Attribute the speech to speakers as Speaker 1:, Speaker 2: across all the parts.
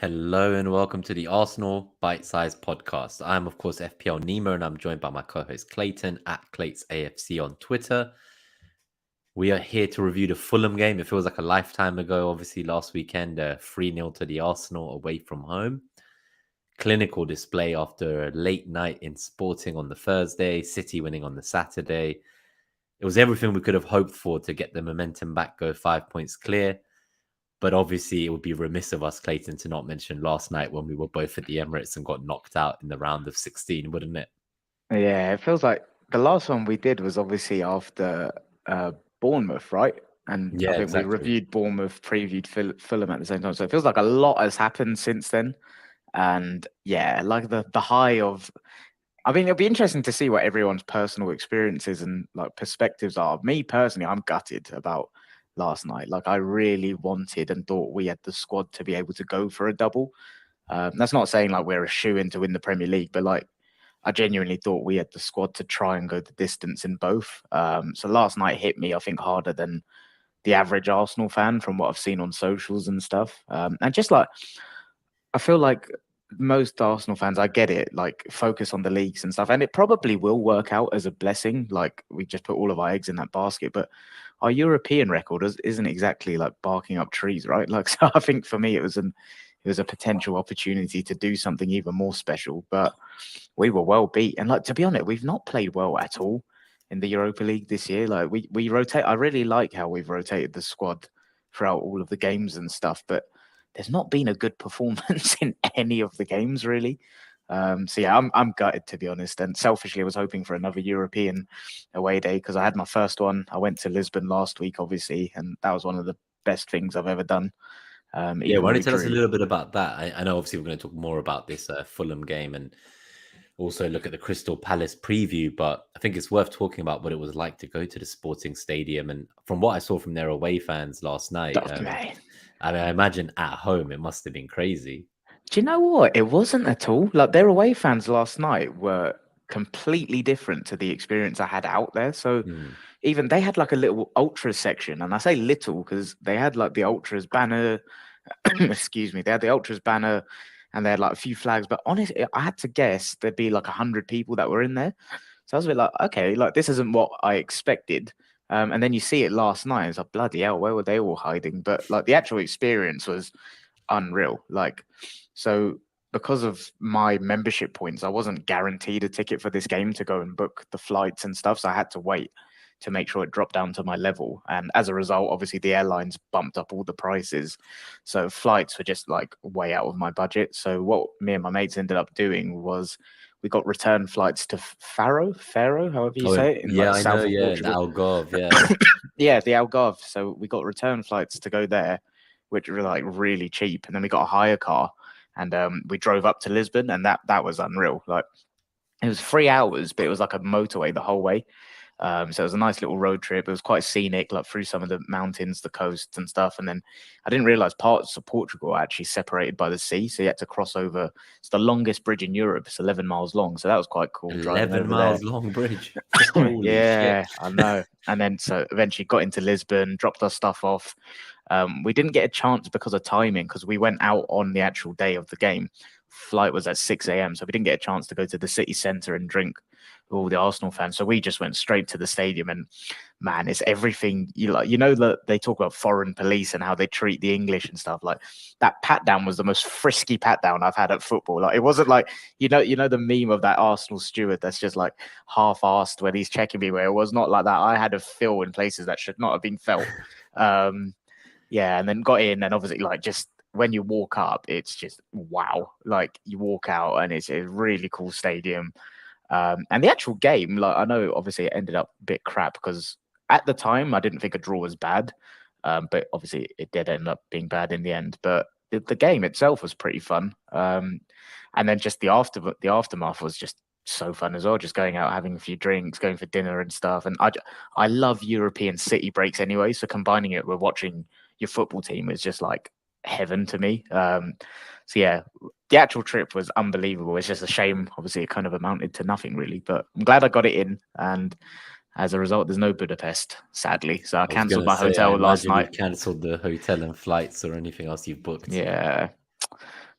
Speaker 1: Hello and welcome to the Arsenal BiteSize Podcast. I'm, of course, FPL Nima, and I'm joined by my co-host Clayton at Clates AFC on Twitter. We are here to review the Fulham game. It feels like a lifetime ago. Obviously, last weekend, 3-0 to the Arsenal away from home. Clinical display after a late night in Sporting on the Thursday, City winning on the Saturday. It was everything we could have hoped for to get the momentum back, go 5 points clear. But obviously, it would be remiss of us, Clayton, to not mention last night when we were both at the Emirates and got knocked out in the round of 16, wouldn't it?
Speaker 2: Yeah, it feels like the last one we did was obviously after Bournemouth, right? And I
Speaker 1: Yeah,
Speaker 2: think we
Speaker 1: exactly.
Speaker 2: reviewed Bournemouth, previewed Fulham at the same time. So it feels like a lot has happened since then. And yeah, like the high of, I mean, it'll be interesting to see what everyone's personal experiences and like perspectives are. Me personally, I'm gutted about last night. Like I really wanted and thought we had the squad to be able to go for a double. That's not saying like we're a shoe-in to win the Premier League, but like I genuinely thought we had the squad to try and go the distance in both. So last night hit me, I think, harder than the average Arsenal fan from what I've seen on socials and stuff. And just like, I feel like most Arsenal fans, I get it, like focus on the leagues and stuff. And it probably will work out as a blessing. Like we just put all of our eggs in that basket. But our European record isn't exactly like barking up trees, right? Like, so I think for me, it was a potential opportunity to do something even more special. But we were well beat. And like to be honest, we've not played well at all in the Europa League this year. Like we rotate. I really like how we've rotated the squad throughout all of the games and stuff, but there's not been a good performance in any of the games really. So yeah, I'm gutted to be honest. And selfishly, I was hoping for another European away day because I had my first one. I went to Lisbon last week, obviously, and that was one of the best things I've ever done.
Speaker 1: Yeah,
Speaker 2: Even
Speaker 1: why
Speaker 2: though
Speaker 1: don't you
Speaker 2: we
Speaker 1: tell us a
Speaker 2: drew.
Speaker 1: little bit about that? I know obviously we're going to talk more about this Fulham game and also look at the Crystal Palace preview, but I think it's worth talking about what it was like to go to the Sporting Stadium. And from what I saw from their away fans last night,
Speaker 2: Oh, man.
Speaker 1: I mean, I imagine at home it must have been crazy.
Speaker 2: Do you know what? It wasn't at all. Like their away fans last night were completely different to the experience I had out there. So
Speaker 1: Hmm.
Speaker 2: even they had like a little ultras section, and I say little because they had like the ultras banner. Excuse me, they had the ultras banner, and they had like a few flags. But honestly, I had to guess there'd be like 100 people that were in there. So I was a bit like, okay, like this isn't what I expected. And then you see it last night. It's like bloody hell, where were they all hiding? But like the actual experience was unreal. Like, so because of my membership points, I wasn't guaranteed a ticket for this game to go and book the flights and stuff. So I had to wait to make sure it dropped down to my level. And as a result, obviously the airlines bumped up all the prices. So flights were just like way out of my budget. So what me and my mates ended up doing was we got return flights to Faro, however you
Speaker 1: Oh,
Speaker 2: say it, in like
Speaker 1: yeah,
Speaker 2: the
Speaker 1: I know.
Speaker 2: south of
Speaker 1: Yeah, in
Speaker 2: Portugal.
Speaker 1: Algarve. Yeah.
Speaker 2: Yeah, the Algarve. So we got return flights to go there, which were like really cheap. And then we got a hire car and we drove up to Lisbon, and that was unreal. Like it was 3 hours, but it was like a motorway the whole way. So it was a nice little road trip. It was quite scenic, like through some of the mountains, the coasts and stuff. And then I didn't realize parts of Portugal are actually separated by the sea. So you had to cross over. It's the longest bridge in Europe. It's 11 miles long. So that was quite cool driving
Speaker 1: 11
Speaker 2: over there.
Speaker 1: miles long bridge. Holy shit.
Speaker 2: Yeah, I know. And then so eventually got into Lisbon, dropped our stuff off. We didn't get a chance because of timing because we went out on the actual day of the game. Flight was at 6 a.m. So we didn't get a chance to go to the city centre and drink with all the Arsenal fans. So we just went straight to the stadium and man, it's everything you like. You know that they talk about foreign police and how they treat the English and stuff. Like that pat down was the most frisky pat down I've had at football. Like it wasn't like you know the meme of that Arsenal steward that's just like half-assed when he's checking me. Where it was not like that. I had a feel in places that should not have been felt. Um, yeah, and then got in, and obviously, like, just when you walk up, it's just wow. Like, you walk out, and it's a really cool stadium. And the actual game, like, I know obviously it ended up a bit crap because at the time I didn't think a draw was bad, but obviously it did end up being bad in the end. But the game itself was pretty fun. And then just the aftermath was just so fun as well. Just going out, having a few drinks, going for dinner and stuff. And I love European city breaks anyway. So combining it with watching your football team is just like heaven to me. So yeah, the actual trip was unbelievable. It's just a shame, obviously, it kind of amounted to nothing really. But I'm glad I got it in, and as a result, there's no Budapest, sadly. So I
Speaker 1: I was
Speaker 2: cancelled
Speaker 1: gonna
Speaker 2: my
Speaker 1: say, I
Speaker 2: hotel last
Speaker 1: imagine
Speaker 2: night.
Speaker 1: you've cancelled the hotel and flights or anything else you've booked.
Speaker 2: Yeah,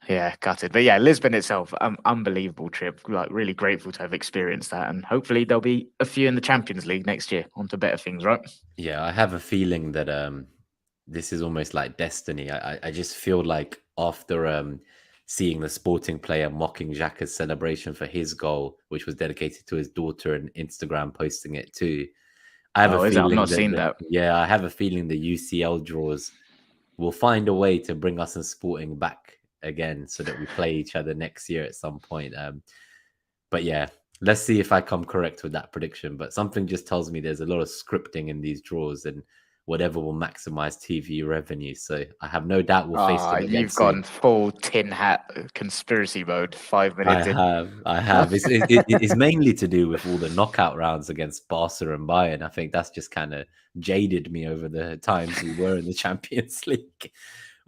Speaker 2: Yeah, gutted. But yeah, Lisbon itself, unbelievable trip. Like really grateful to have experienced that, and hopefully there'll be a few in the Champions League next year. On to better things, right?
Speaker 1: Yeah, I have a feeling that this is almost like destiny. I just feel like after seeing the Sporting player mocking Xhaka's celebration for his goal, which was dedicated to his daughter, and Instagram posting it too. I have a
Speaker 2: Oh, is it? I've
Speaker 1: feeling
Speaker 2: not
Speaker 1: that
Speaker 2: seen that.
Speaker 1: I have a feeling the UCL draws will find a way to bring us and Sporting back again so that we play each other next year at some point. But yeah, let's see if I come correct with that prediction. But something just tells me there's a lot of scripting in these draws and whatever will maximize TV revenue. So I have no doubt we'll face them again
Speaker 2: You've
Speaker 1: soon.
Speaker 2: gone full tin hat conspiracy mode 5 minutes in.
Speaker 1: I have. It's mainly to do with all the knockout rounds against Barca and Bayern. I think that's just kind of jaded me over the times we were in the Champions League.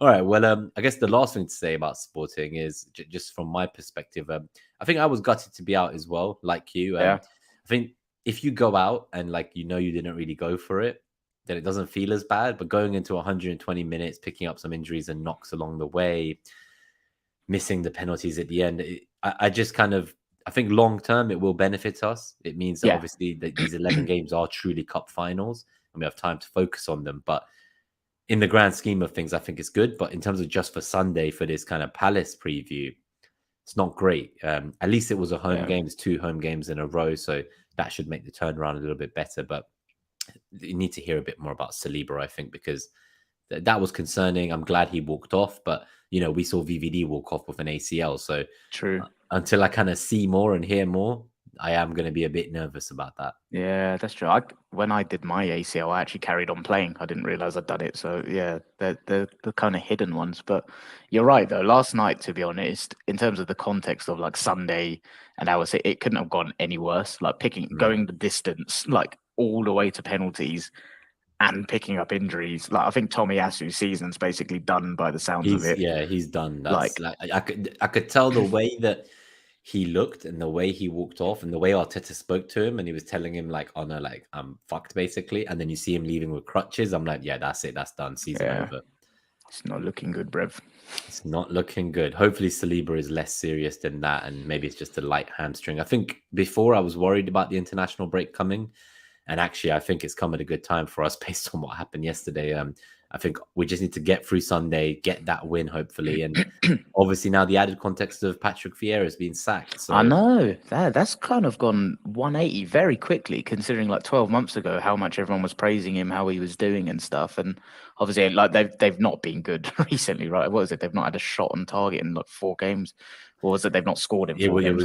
Speaker 1: All right. Well, I guess the last thing to say about Sporting is just from my perspective. I think I was gutted to be out as well, like you.
Speaker 2: Yeah.
Speaker 1: I think if you go out and you didn't really go for it, then it doesn't feel as bad. But going into 120 minutes, picking up some injuries and knocks along the way, missing the penalties at the end, I just I think long term it will benefit us. It means that obviously that these 11 games are truly cup finals and we have time to focus on them. But in the grand scheme of things, I think it's good. But in terms of just for Sunday, for this kind of Palace preview, it's not great. At least it was a home game. It's 2 home games in a row. So that should make the turnaround a little bit better. But you need to hear a bit more about Saliba, I think, because that was concerning. I'm glad he walked off. But, we saw VVD walk off with an ACL. So
Speaker 2: True.
Speaker 1: Until I kind of see more and hear more, I am going to be a bit nervous about that.
Speaker 2: Yeah, that's true. When I did my ACL, I actually carried on playing. I didn't realize I'd done it. So yeah, they're the kind of hidden ones. But you're right though. Last night, to be honest, in terms of the context of Sunday, and I would say it couldn't have gone any worse. Going the distance, all the way to penalties, and picking up injuries. I think Tomiyasu's season's basically done by the sounds of it.
Speaker 1: Yeah, he's done. That's I could tell the way that he looked and the way he walked off and the way Arteta spoke to him and he was telling him oh no, I'm fucked basically. And then you see him leaving with crutches. I'm like, yeah, that's it. That's done. Season over.
Speaker 2: It's not looking good, Brev.
Speaker 1: It's not looking good. Hopefully Saliba is less serious than that. And maybe it's just a light hamstring. I think before I was worried about the international break coming. And actually, I think it's come at a good time for us based on what happened yesterday. I think we just need to get through Sunday, get that win, hopefully. And obviously now the added context of Patrick Vieira has been sacked. So
Speaker 2: I know that's kind of gone 180 very quickly, considering 12 months ago how much everyone was praising him, how he was doing and stuff. And obviously, they've not been good recently, right? What is it? They've not had a shot on target in 4 games. Or was it they've not scored in 4 games?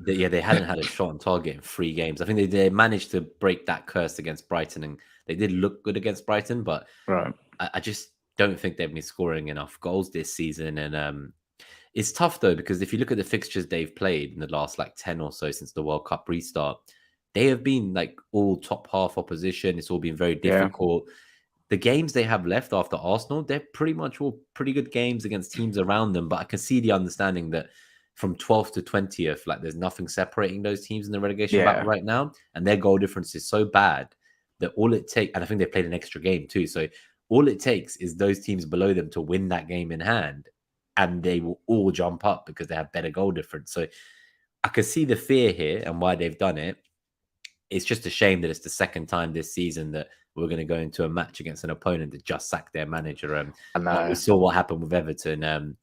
Speaker 1: They hadn't had a shot on target in 3 games. I think they managed to break that curse against Brighton, and they did look good against Brighton, but
Speaker 2: right.
Speaker 1: I just don't think they've been scoring enough goals this season. And it's tough though, because if you look at the fixtures they've played in the last 10 or so since the World Cup restart, they have been all top half opposition. It's all been very difficult. Yeah. The games they have left after Arsenal, they're pretty much all pretty good games against teams around them. But I can see the understanding that from 12th to 20th, there's nothing separating those teams in the relegation battle right now. And their goal difference is so bad that all it takes, and I think they played an extra game too. So all it takes is those teams below them to win that game in hand, and they will all jump up because they have better goal difference. So I can see the fear here and why they've done it. It's just a shame that it's the second time this season that we're going to go into a match against an opponent that just sacked their manager. We saw what happened with Everton.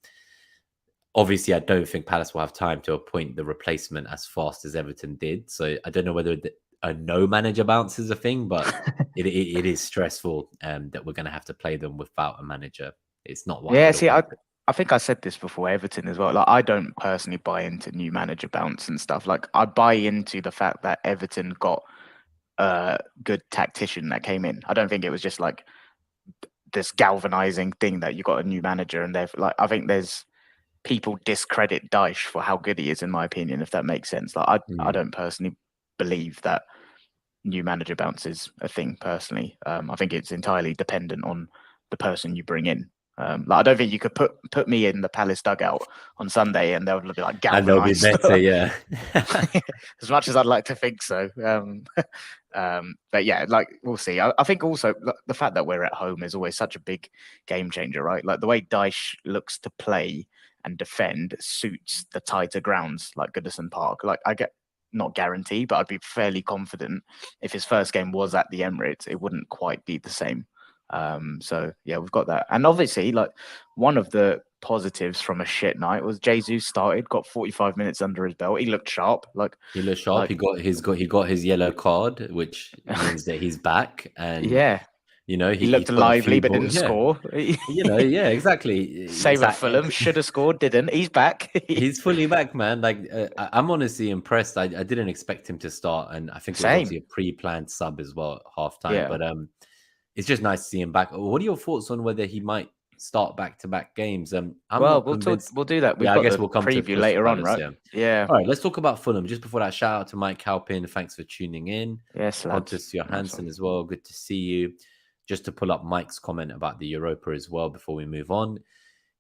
Speaker 1: Obviously, I don't think Palace will have time to appoint the replacement as fast as Everton did. So I don't know whether a no manager bounce is a thing, but it is stressful that we're going to have to play them without a manager. It's not what.
Speaker 2: Yeah, see, I think I said this before, Everton as well. I don't personally buy into new manager bounce and stuff. I buy into the fact that Everton got a good tactician that came in. I don't think it was just this galvanizing thing that you got a new manager and they've I think there's people discredit Dyche for how good he is, in my opinion, if that makes sense. I don't personally believe that new manager bounce is a thing personally. I think it's entirely dependent on the person you bring in. I don't think you could put me in the Palace dugout on Sunday and they'll be galvanized.
Speaker 1: And they'll be better, yeah.
Speaker 2: As much as I'd like to think so. But yeah, we'll see. I think also the fact that we're at home is always such a big game changer, right? The way Dyche looks to play and defend suits the tighter grounds like Goodison Park. Like I get not guarantee, but I'd be fairly confident if his first game was at the Emirates, it wouldn't quite be the same. So yeah, we've got that. And obviously, like one of the positives from a shit night was Jesus started, got 45 minutes under his belt. He looked sharp.
Speaker 1: He looked sharp. He got his yellow card, which means that he's back. And
Speaker 2: yeah,
Speaker 1: you know,
Speaker 2: he looked lively but didn't score.
Speaker 1: You know, yeah, exactly.
Speaker 2: Same at Fulham, should have scored, didn't. He's back.
Speaker 1: He's fully back, man. Like I'm honestly impressed. I didn't expect him to start, and I think it was obviously a pre-planned sub as well at halftime. Yeah. But it's just nice to see him back. What are your thoughts on whether he might start back-to-back games?
Speaker 2: We'll do that. I guess we'll come preview to later on, right? Yeah.
Speaker 1: All right, let's talk about Fulham. Just before that, shout out to Mike Halpin. Thanks for tuning in.
Speaker 2: Yes,
Speaker 1: Pontus Johansson as well. Good to see you. Just to pull up Mike's comment about the Europa as well before we move on.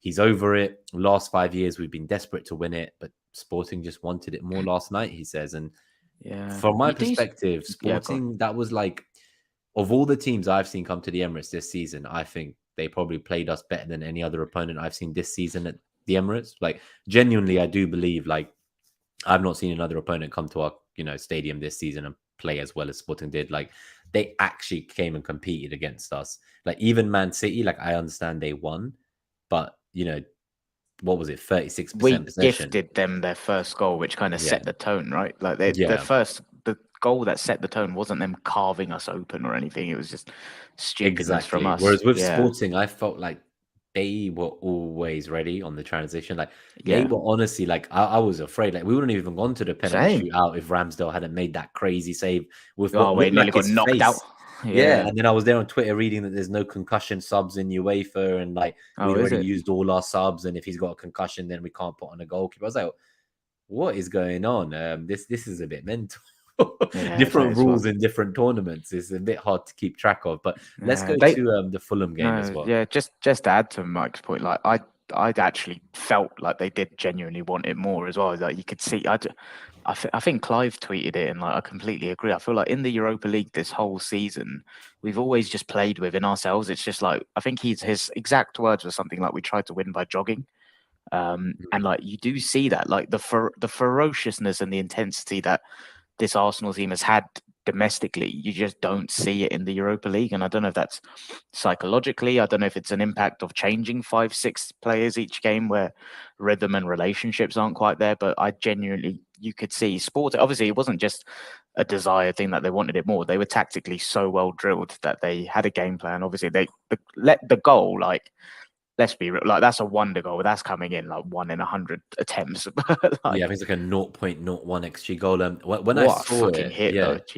Speaker 1: He's over it. Last 5 years, we've been desperate to win it, but Sporting just wanted it more last night, he says. And from my perspective, Sporting, that was like, of all the teams I've seen come to the Emirates this season, I think they probably played us better than any other opponent I've seen this season at the Emirates. Like, genuinely, I do believe, like, I've not seen another opponent come to our, stadium this season and play as well as Sporting did. Like, they actually came and competed against us. Like, even Man City, like, I understand they won, but, what was it, 36%
Speaker 2: we
Speaker 1: possession?
Speaker 2: Gifted them their first goal, which kind of set the tone, right? Like, the goal that set the tone wasn't them carving us open or anything. It was just stupidness from us.
Speaker 1: Whereas with Sporting, I felt like they were always ready on the transition. Like, they were honestly, like, I was afraid. Like, we wouldn't have even gone to the penalty shootout if Ramsdale hadn't made that crazy save with
Speaker 2: what nearly got knocked out.
Speaker 1: Yeah, and then I was there on Twitter reading that there's no concussion subs in UEFA, and like we already used all our subs, and if he's got a concussion, then we can't put on a goalkeeper. I was like, what is going on? This is a bit mental. Different rules in different tournaments. It's a bit hard to keep track of. But let's go to the Fulham game as well.
Speaker 2: Yeah, just to add to Mike's point, like I'd actually felt like they did genuinely want it more as well. Like you could see, I think Clive tweeted it, and like I completely agree. I feel like in the Europa League this whole season, we've always just played within ourselves. It's just like, I think his exact words were something like, we tried to win by jogging. And like you do see that, like the ferociousness and the intensity that this Arsenal team has had domestically, you just don't see it in the Europa League. And I don't know if that's psychologically, I don't know if it's an impact of changing 5-6 players each game where rhythm and relationships aren't quite there. But I genuinely, you could see Sporting, obviously it wasn't just a desire thing that they wanted it more. They were tactically so well drilled that they had a game plan. Obviously they let the goal, like, let's be real, like that's a wonder goal. That's coming in like 1 in 100 attempts.
Speaker 1: Like, I think it's like a 0.01 XG goal. When I saw it,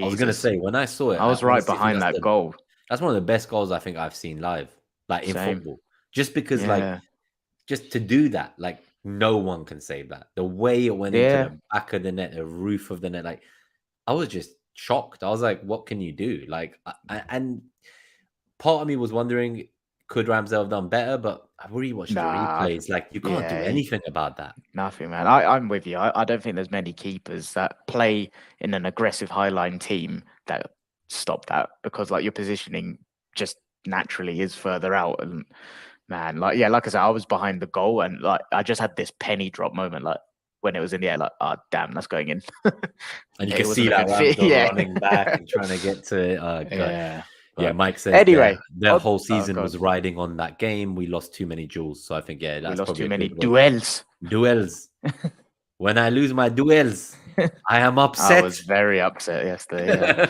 Speaker 1: I was gonna say when I saw it,
Speaker 2: I was right behind that goal.
Speaker 1: That's one of the best goals I think I've seen live, like in football. Just because, like, just to do that, like no one can save that. The way it went into the back of the net, the roof of the net, like I was just shocked. I was like, what can you do? Like, and part of me was wondering, could Ramsdale have done better? But I've already watched the replays. Like, you can't do anything about that.
Speaker 2: Nothing, man. I'm with you. I don't think there's many keepers that play in an aggressive highline team that stop that, because like your positioning just naturally is further out. And man, like I said, I was behind the goal, and like I just had this penny drop moment, like when it was in the air, like, oh damn, that's going in.
Speaker 1: And you can see that Ramsdale running back and trying to get to Yeah, Mike says
Speaker 2: anyway,
Speaker 1: the whole season was riding on that game. We lost too many duels. So I think, that's
Speaker 2: we lost too
Speaker 1: many
Speaker 2: duels.
Speaker 1: When I lose my duels, I am upset.
Speaker 2: I was very upset yesterday.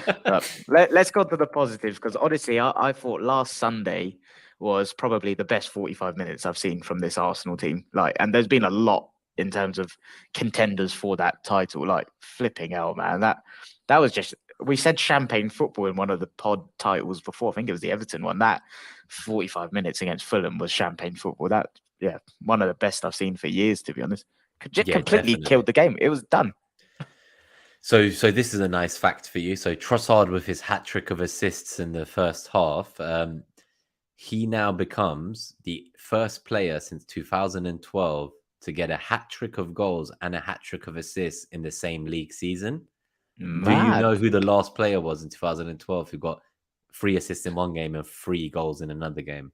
Speaker 2: Let's go to the positives, because honestly, I thought last Sunday was probably the best 45 minutes I've seen from this Arsenal team. Like, and there's been a lot in terms of contenders for that title. Like, flipping hell, man. That was just. We said champagne football in one of the pod titles before. I think it was the Everton one. That 45 minutes against Fulham was champagne football. That, one of the best I've seen for years, to be honest. Completely killed the game. It was done.
Speaker 1: So this is a nice fact for you. So Trossard, with his hat-trick of assists in the first half, he now becomes the first player since 2012 to get a hat-trick of goals and a hat-trick of assists in the same league season.
Speaker 2: Mad.
Speaker 1: Do you know who the last player was in 2012 who got 3 assists in one game and 3 goals in another game?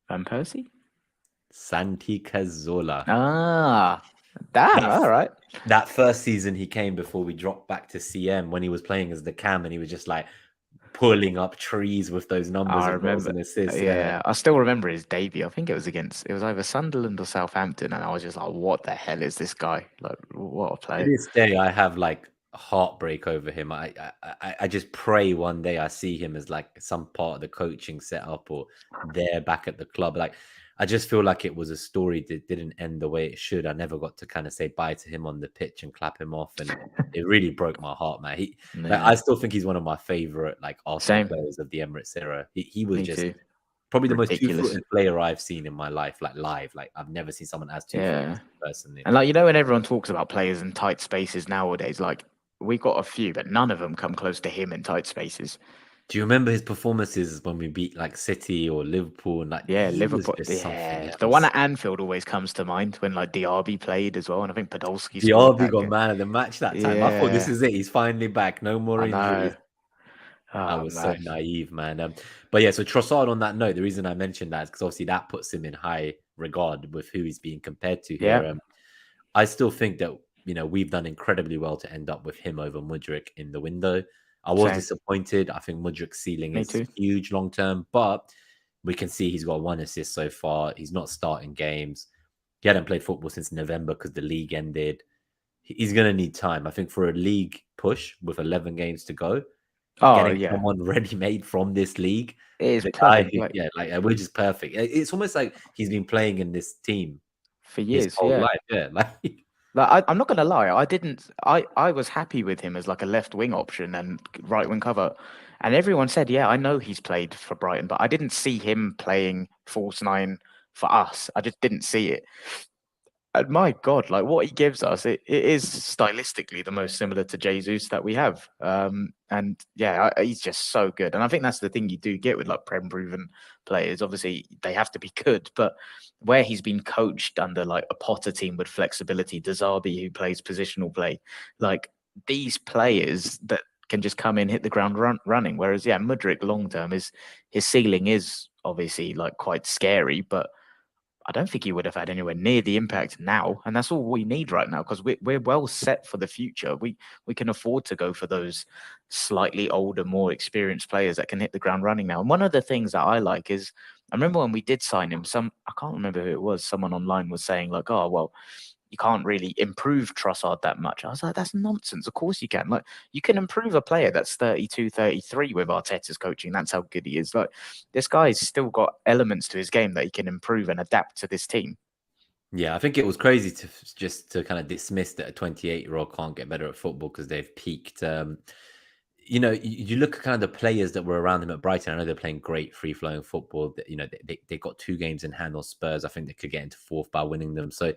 Speaker 2: Van Persie?
Speaker 1: Santi Cazorla.
Speaker 2: Ah, damn.
Speaker 1: That
Speaker 2: All right.
Speaker 1: that first season he came before we dropped back to CM when he was playing as the cam and he was just like pulling up trees with those numbers
Speaker 2: I
Speaker 1: of goals
Speaker 2: remember.
Speaker 1: and assists. Yeah.
Speaker 2: Yeah, I still remember his debut. I think it was either Sunderland or Southampton, and I was just like, "What the hell is this guy? Like, what a
Speaker 1: To
Speaker 2: player!"
Speaker 1: this day, I have like heartbreak over him. I just pray one day I see him as like some part of the coaching setup or there back at the club. Like I just feel like it was a story that didn't end the way it should. I never got to kind of say bye to him on the pitch and clap him off, and it really broke my heart, man. Like
Speaker 2: Yeah,
Speaker 1: I still think he's one of my favorite like Arsenal
Speaker 2: same.
Speaker 1: players of the Emirates era. He was
Speaker 2: Me
Speaker 1: just
Speaker 2: too.
Speaker 1: probably the most
Speaker 2: Ridiculous.
Speaker 1: two-footed player I've seen in my life, like live. Like I've never seen someone as two-footed
Speaker 2: Yeah,
Speaker 1: personally.
Speaker 2: and like when everyone talks about players in tight spaces nowadays, like we got a few, but none of them come close to him in tight spaces.
Speaker 1: Do you remember his performances when we beat like City or Liverpool? And like
Speaker 2: Yeah,
Speaker 1: he was
Speaker 2: Liverpool.
Speaker 1: just something
Speaker 2: Yeah, the one
Speaker 1: else.
Speaker 2: at Anfield always comes to mind when like Diaby played as well, and I think Podolski scored
Speaker 1: Diaby
Speaker 2: that
Speaker 1: got
Speaker 2: game.
Speaker 1: man of the match that time. I thought this
Speaker 2: Yeah,
Speaker 1: is it. He's finally back. No more
Speaker 2: I know.
Speaker 1: injuries. I
Speaker 2: Oh
Speaker 1: was so
Speaker 2: man.
Speaker 1: naive, man. But yeah, so Trossard on that note, the reason I mentioned that is because obviously that puts him in high regard with who he's being compared to
Speaker 2: Yeah,
Speaker 1: here. I still think that we've done incredibly well to end up with him over Mudryk in the window. I was
Speaker 2: same.
Speaker 1: disappointed. I think Mudryk's ceiling
Speaker 2: Me
Speaker 1: is
Speaker 2: too.
Speaker 1: huge long term, but we can see he's got 1 assist so far. He's not starting games. He hadn't played football since November because the league ended. He's going to need time. I think for a league push with 11 games to go,
Speaker 2: Oh
Speaker 1: getting
Speaker 2: yeah,
Speaker 1: someone ready-made from this league,
Speaker 2: it is
Speaker 1: the
Speaker 2: plug
Speaker 1: guy
Speaker 2: and
Speaker 1: who,
Speaker 2: play
Speaker 1: yeah, like we're just perfect. It's almost like he's been playing in this team
Speaker 2: for
Speaker 1: his
Speaker 2: years.
Speaker 1: whole
Speaker 2: Yeah.
Speaker 1: life. Yeah, like
Speaker 2: Like I'm not gonna lie, I didn't. I was happy with him as like a left wing option and right wing cover, and everyone said, yeah, I know he's played for Brighton, but I didn't see him playing false nine for us. I just didn't see it. And my God, like what he gives us, it is stylistically the most similar to Jesus that we have. And yeah, he's just so good. And I think that's the thing you do get with like Prem proven players. Obviously, they have to be good, but where he's been coached under like a Potter team with flexibility, Dezabi who plays positional play, like these players that can just come in, hit the ground running. Whereas, yeah, Mudryk long term is his ceiling is obviously like quite scary, but I don't think he would have had anywhere near the impact now, and that's all we need right now because we're well set for the future. We can afford to go for those slightly older, more experienced players that can hit the ground running now. And one of the things that I like is I remember when we did sign him, I can't remember who it was. Someone online was saying like, "Oh well, you can't really improve Trossard that much." I was like, that's nonsense. Of course you can. Like, you can improve a player that's 32, 33 with Arteta's coaching. That's how good he is. Like, this guy's still got elements to his game that he can improve and adapt to this team.
Speaker 1: yeah, I think it was crazy to kind of dismiss that a 28-year-old can't get better at football because they've peaked. You look at kind of the players that were around him at Brighton. I know they're playing great free-flowing football. They got 2 games in hand on Spurs. I think they could get into fourth by winning them. So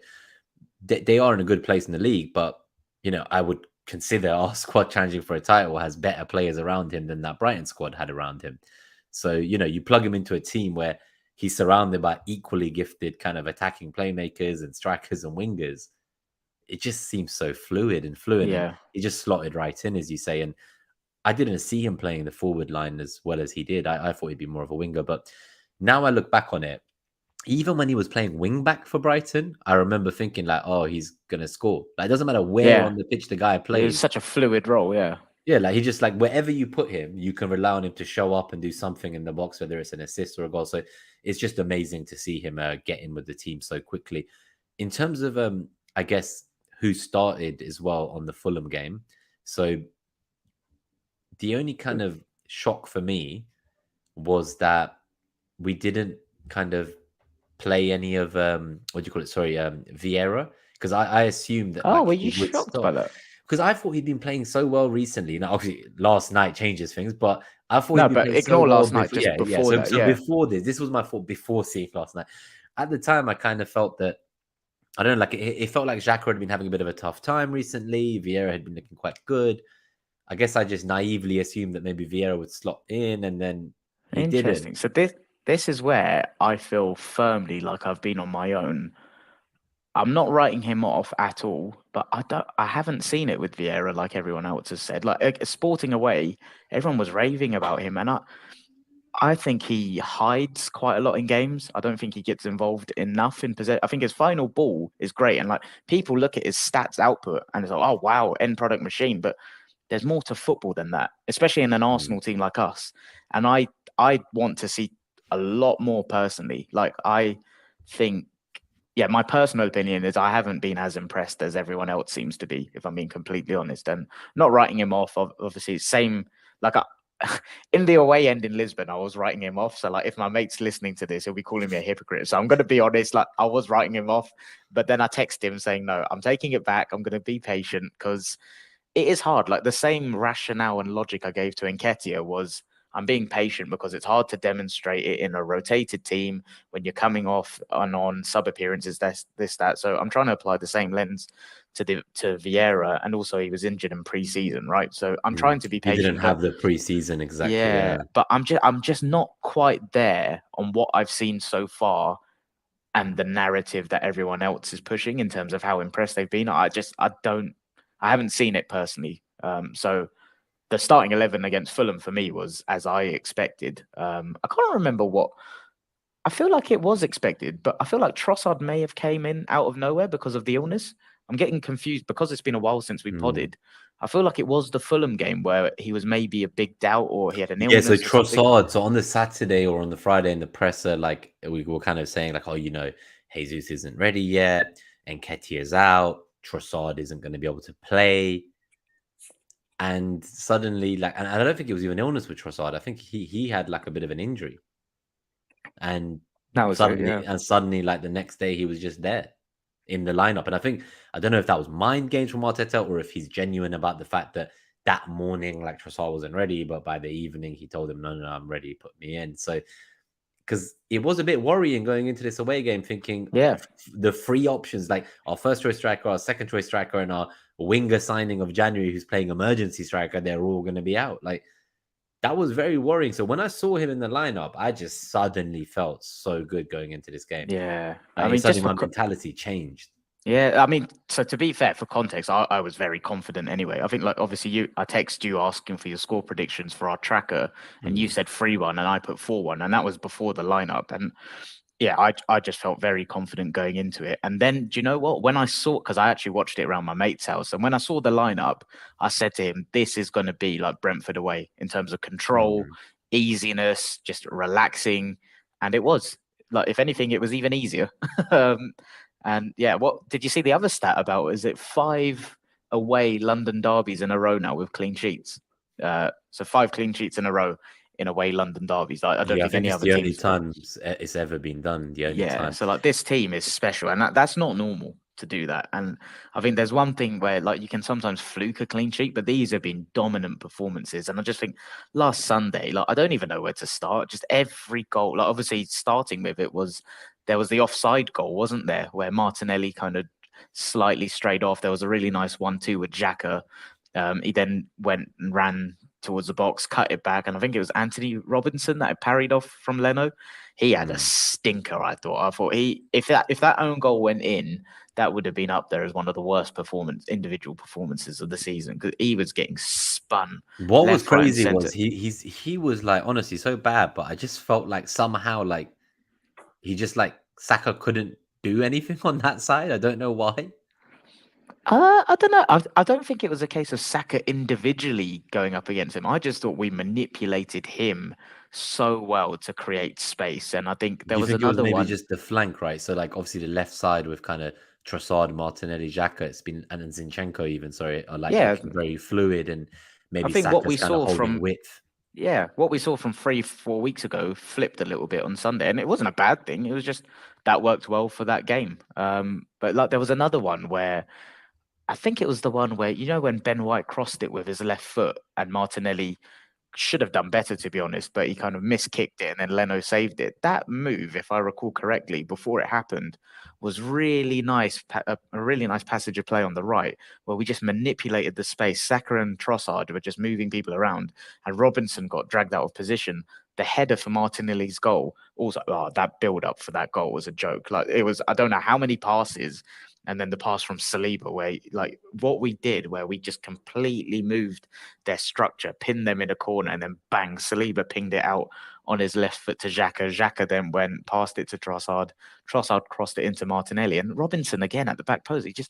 Speaker 1: they are in a good place in the league. But I would consider our squad challenging for a title has better players around him than that Brighton squad had around him. So you plug him into a team where he's surrounded by equally gifted kind of attacking playmakers and strikers and wingers. It just seems so fluid, and
Speaker 2: Yeah.
Speaker 1: he just slotted right in, as you say. And I didn't see him playing the forward line as well as he did. I thought he'd be more of a winger, but now I look back on it. Even when he was playing wing back for Brighton, I remember thinking like, "Oh, he's gonna score." Like, it doesn't matter where
Speaker 2: Yeah.
Speaker 1: on the pitch the guy
Speaker 2: It was
Speaker 1: plays.
Speaker 2: such a fluid role. Yeah.
Speaker 1: Yeah, like he just like wherever you put him, you can rely on him to show up and do something in the box, whether it's an assist or a goal. So it's just amazing to see him get in with the team so quickly. In terms of, I guess who started as well on the Fulham game. So the only kind of shock for me was that we didn't kind of play any of what do you call it? Sorry, Vieira, because I assumed that
Speaker 2: Oh,
Speaker 1: like
Speaker 2: were
Speaker 1: he
Speaker 2: you
Speaker 1: would
Speaker 2: shocked by
Speaker 1: start
Speaker 2: that?
Speaker 1: because I thought he'd been playing so well recently. Now, obviously, last night changes things, but I thought he'd
Speaker 2: No,
Speaker 1: been
Speaker 2: but
Speaker 1: playing so
Speaker 2: ignore
Speaker 1: well
Speaker 2: last night.
Speaker 1: before.
Speaker 2: Just
Speaker 1: Yeah, yeah.
Speaker 2: before
Speaker 1: So,
Speaker 2: that.
Speaker 1: so
Speaker 2: Yeah.
Speaker 1: before this was my fault before seeing last night. At the time, I kind of felt that I don't know, like it felt like Xhaka had been having a bit of a tough time recently. Vieira had been looking quite good. I guess I just naively assumed that maybe Vieira would slot in, and then he didn't.
Speaker 2: Interesting. So this is where I feel firmly like I've been on my own. I'm not writing him off at all, but I haven't seen it with Vieira like everyone else has said. Like Sporting away, everyone was raving about him, and I think he hides quite a lot in games. I don't think he gets involved enough in possession. I think his final ball is great, and like people look at his stats output and it's like, oh wow, end product machine. But there's more to football than that, especially in an Arsenal team like us. And I want to see a lot more personally. Like I think, yeah, my personal opinion is I haven't been as impressed as everyone else seems to be, if I'm being completely honest. And not writing him off, obviously, same like in the away end in Lisbon, I was writing him off. So like if my mate's listening to this, he'll be calling me a hypocrite. So I'm going to be honest, like I was writing him off, but then I text him saying, no, I'm taking it back. I'm going to be patient because it is hard. Like the same rationale and logic I gave to Nketiah was I'm being patient because it's hard to demonstrate it in a rotated team when you're coming off and on sub appearances, that. So I'm trying to apply the same lens to Vieira, and also he was injured in pre-season, right? So I'm trying to be patient.
Speaker 1: He didn't have the pre-season exactly.
Speaker 2: Yeah, but I'm just not quite there on what I've seen so far and the narrative that everyone else is pushing in terms of how impressed they've been. I haven't seen it personally. So the starting 11 against Fulham for me was as I expected. I can't remember what. I feel like it was expected, but I feel like Trossard may have came in out of nowhere because of the illness. I'm getting confused because it's been a while since we podded. I feel like it was the Fulham game where he was maybe a big doubt or he had an illness.
Speaker 1: Yeah, so Trossard. So on the Saturday or on the Friday in the presser, like we were kind of saying, like, oh, Jesus isn't ready yet, and Nketiah's out. Trossard isn't going to be able to play. And suddenly, like, and I don't think it was even illness with Trossard. I think he had like a bit of an injury, and suddenly, like the next day, he was just there in the lineup. And I don't know if that was mind games from Arteta or if he's genuine about the fact that morning, like Trossard wasn't ready, but by the evening he told him, no, I'm ready, put me in. So, because it was a bit worrying going into this away game, thinking, the free options, like our first choice striker, our second choice striker, and our winger signing of January, who's playing emergency striker, they're all going to be out. Like, that was very worrying. So when I saw him in the lineup, I just suddenly felt so good going into this game.
Speaker 2: Yeah.
Speaker 1: I mean, suddenly my mentality changed.
Speaker 2: Yeah, I mean, so to be fair, for context, I was very confident anyway. I think, like, obviously, I text you asking for your score predictions for our tracker, and you said 3-1, and I put 4-1, and that was before the lineup. And yeah, I just felt very confident going into it. And then, do you know what? When I saw, because I actually watched it around my mate's house, and when I saw the lineup, I said to him, this is going to be like Brentford away in terms of control, easiness, just relaxing. And it was. Like, if anything, it was even easier. And yeah, what did you see the other stat about? Is it 5 away London derbies in a row now with clean sheets? So 5 clean sheets in a row in away London derbies. I don't think any other
Speaker 1: the
Speaker 2: teams.
Speaker 1: only time it's ever been done. The only time.
Speaker 2: So like this team is special, and that's not normal to do that. And I think there's one thing where like you can sometimes fluke a clean sheet, but these have been dominant performances. And I just think last Sunday, like I don't even know where to start. Just every goal, like obviously starting with it was. There was the offside goal, wasn't there, where Martinelli kind of slightly strayed off. There was a really nice 1-2 with Xhaka. He then went and ran towards the box, cut it back, and I think it was Anthony Robinson that had parried off from Leno. He had a stinker, I thought. If that own goal went in, that would have been up there as one of the worst individual performances of the season because he was getting spun.
Speaker 1: What was crazy was he was like honestly so bad, but I just felt like somehow like he just like Saka couldn't do anything on that side. I don't know why.
Speaker 2: I don't know. I don't think it was a case of Saka individually going up against him. I just thought we manipulated him so well to create space. And I think there was another one.
Speaker 1: Maybe just the flank, right? So like obviously the left side with kind of Trossard, Martinelli, Xhaka, it's been, and Zinchenko even, are like very fluid, and maybe I think what we saw from
Speaker 2: width. Yeah, what we saw from 3-4 weeks ago flipped a little bit on Sunday, and it wasn't a bad thing. It was just that worked well for that game. But like there was another one where I think it was the one where, when Ben White crossed it with his left foot and Martinelli should have done better, to be honest, but he kind of miskicked it and then Leno saved it. That move, if I recall correctly, before it happened, was really nice. A really nice passage of play on the right where we just manipulated the space. Saka and Trossard were just moving people around and Robinson got dragged out of position. The header for Martinelli's goal, also, that build up for that goal was a joke. Like it was, I don't know how many passes And then the pass from Saliba, where like what we did, where we just completely moved their structure, pinned them in a corner, and then bang, Saliba pinged it out on his left foot to Xhaka. Xhaka then went past it to Trossard. Trossard crossed it into Martinelli, and Robinson again at the back post. It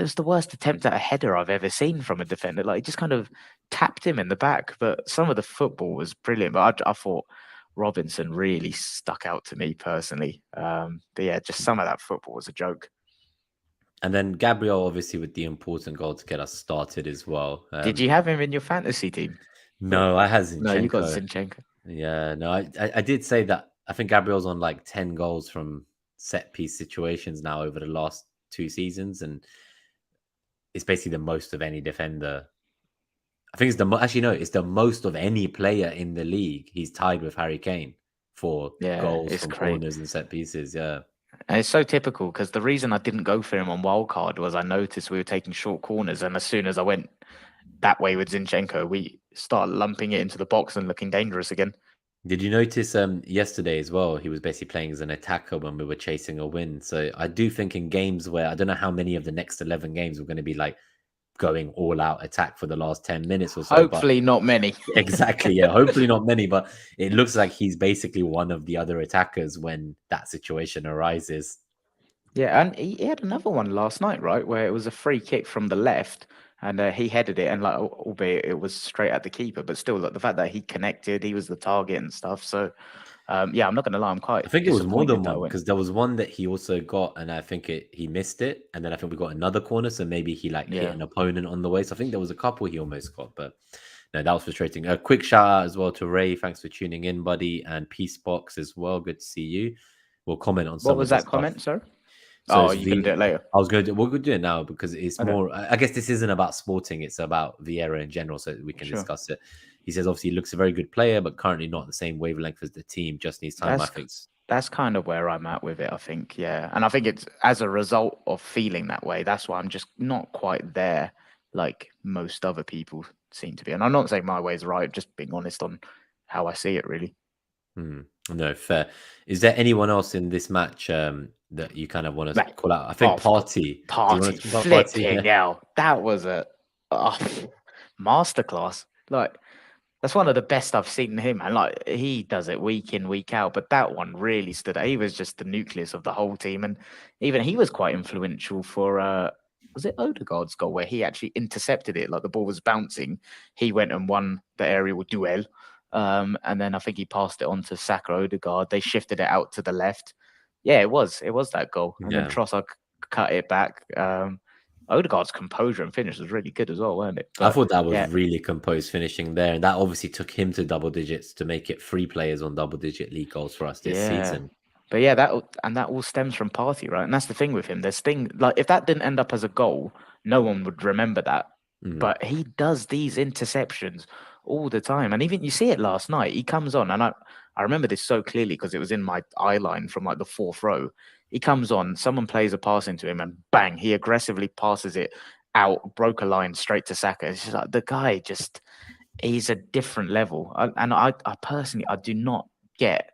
Speaker 2: was the worst attempt at a header I've ever seen from a defender. Like, he just kind of tapped him in the back. But some of the football was brilliant. But I thought Robinson really stuck out to me personally. But yeah, just some of that football was a joke.
Speaker 1: And then Gabriel, obviously, with the important goal to get us started as well.
Speaker 2: Did you have him in your fantasy team?
Speaker 1: No, I had Zinchenko.
Speaker 2: No, you got Zinchenko.
Speaker 1: Yeah, no, I did say that. I think Gabriel's on like 10 goals from set piece situations now over the last 2 seasons, and it's basically the most of any defender. I think it's it's the most of any player in the league. He's tied with Harry Kane for goals from corners and set pieces. Yeah.
Speaker 2: And it's so typical because the reason I didn't go for him on wildcard was I noticed we were taking short corners, and as soon as I went that way with Zinchenko, we started lumping it into the box and looking dangerous again.
Speaker 1: Did you notice yesterday as well, he was basically playing as an attacker when we were chasing a win. So I do think in games where I don't know how many of the next 11 games we're going to be like going all out attack for the last 10 minutes or so.
Speaker 2: Hopefully not many.
Speaker 1: Exactly. Yeah. Hopefully not many, but it looks like he's basically one of the other attackers when that situation arises.
Speaker 2: Yeah. And he had another one last night, right? Where it was a free kick from the left and he headed it, and like, albeit it was straight at the keeper, but still, like, the fact that he connected, he was the target and stuff. So yeah, I'm not going to lie, I
Speaker 1: think it was more than one, because there was one that he also got, and I think he missed it, and then I think we got another corner, so maybe he hit an opponent on the way. So I think there was a couple he almost got, but no, that was frustrating. A quick shout out as well to Ray. Thanks for tuning in, buddy, and Peacebox as well. Good to see you. We'll comment on some.
Speaker 2: What was that comment, sir? So you can do it later.
Speaker 1: I was going to. We're going to do it now because it's more. I guess this isn't about sporting; it's about Vieira in general, so we can discuss it. He says, obviously, he looks a very good player, but currently not the same wavelength as the team. Just needs time.
Speaker 2: That's kind of where I'm at with it, I think. Yeah. And I think it's as a result of feeling that way. That's why I'm just not quite there like most other people seem to be. And I'm not saying my way is right, just being honest on how I see it, really.
Speaker 1: No, fair. Is there anyone else in this match that you kind of want to call out? I think Party.
Speaker 2: Flipping hell. That was a masterclass. Like, that's one of the best I've seen him, and like, he does it week in, week out. But that one really stood out. He was just the nucleus of the whole team, and even he was quite influential for was it Odegaard's goal where he actually intercepted it? Like, the ball was bouncing, he went and won the aerial duel, and then I think he passed it on to Saka. Odegaard, they shifted it out to the left. Yeah, it was that goal, and then Trossard cut it back. Odegaard's composure and finish was really good as well, weren't it?
Speaker 1: But I thought that was really composed finishing there, and that obviously took him to double digits to make it 3 players on double-digit league goals for us this season.
Speaker 2: But yeah, that all stems from Partey, right? And that's the thing with him. Like, if that didn't end up as a goal, no one would remember that. But he does these interceptions all the time, and even you see it last night. He comes on, and I remember this so clearly because it was in my eye line from like the 4th row. He comes on, someone plays a pass into him, and bang, he aggressively passes it out, broke a line straight to Saka. It's just like, the guy he's a different level. I personally, I do not get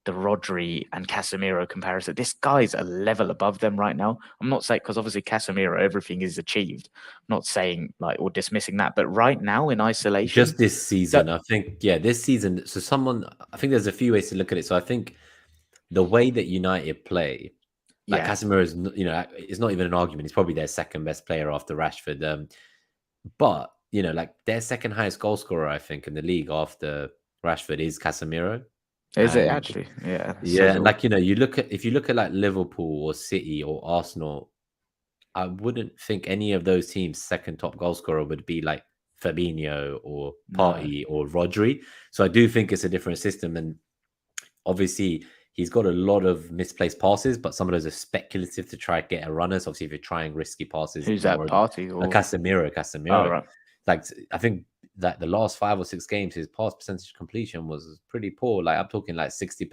Speaker 2: the Rodri and Casemiro comparison. This guy's a level above them right now. I'm not saying, because obviously Casemiro, everything is achieved. I'm not saying like, or dismissing that, but right now in isolation.
Speaker 1: Just this season, I think, this season. So I think there's a few ways to look at it. So I think the way that United play, like Casemiro is, it's not even an argument. He's probably their second best player after Rashford. But, like their second highest goal scorer, I think, in the league after Rashford is Casemiro.
Speaker 2: Is it actually? Yeah.
Speaker 1: Yeah. And like, if you look at like Liverpool or City or Arsenal, I wouldn't think any of those teams' second top goal scorer would be like Fabinho or Partey or Rodri. So I do think it's a different system. And obviously, he's got a lot of misplaced passes, but some of those are speculative to try to get a runner. So obviously, if you're trying risky passes,
Speaker 2: who's that? Partey or
Speaker 1: Casemiro?
Speaker 2: Oh, right.
Speaker 1: Like, I think that the last 5 or 6 games, his pass percentage completion was pretty poor. Like, I'm talking like 60%,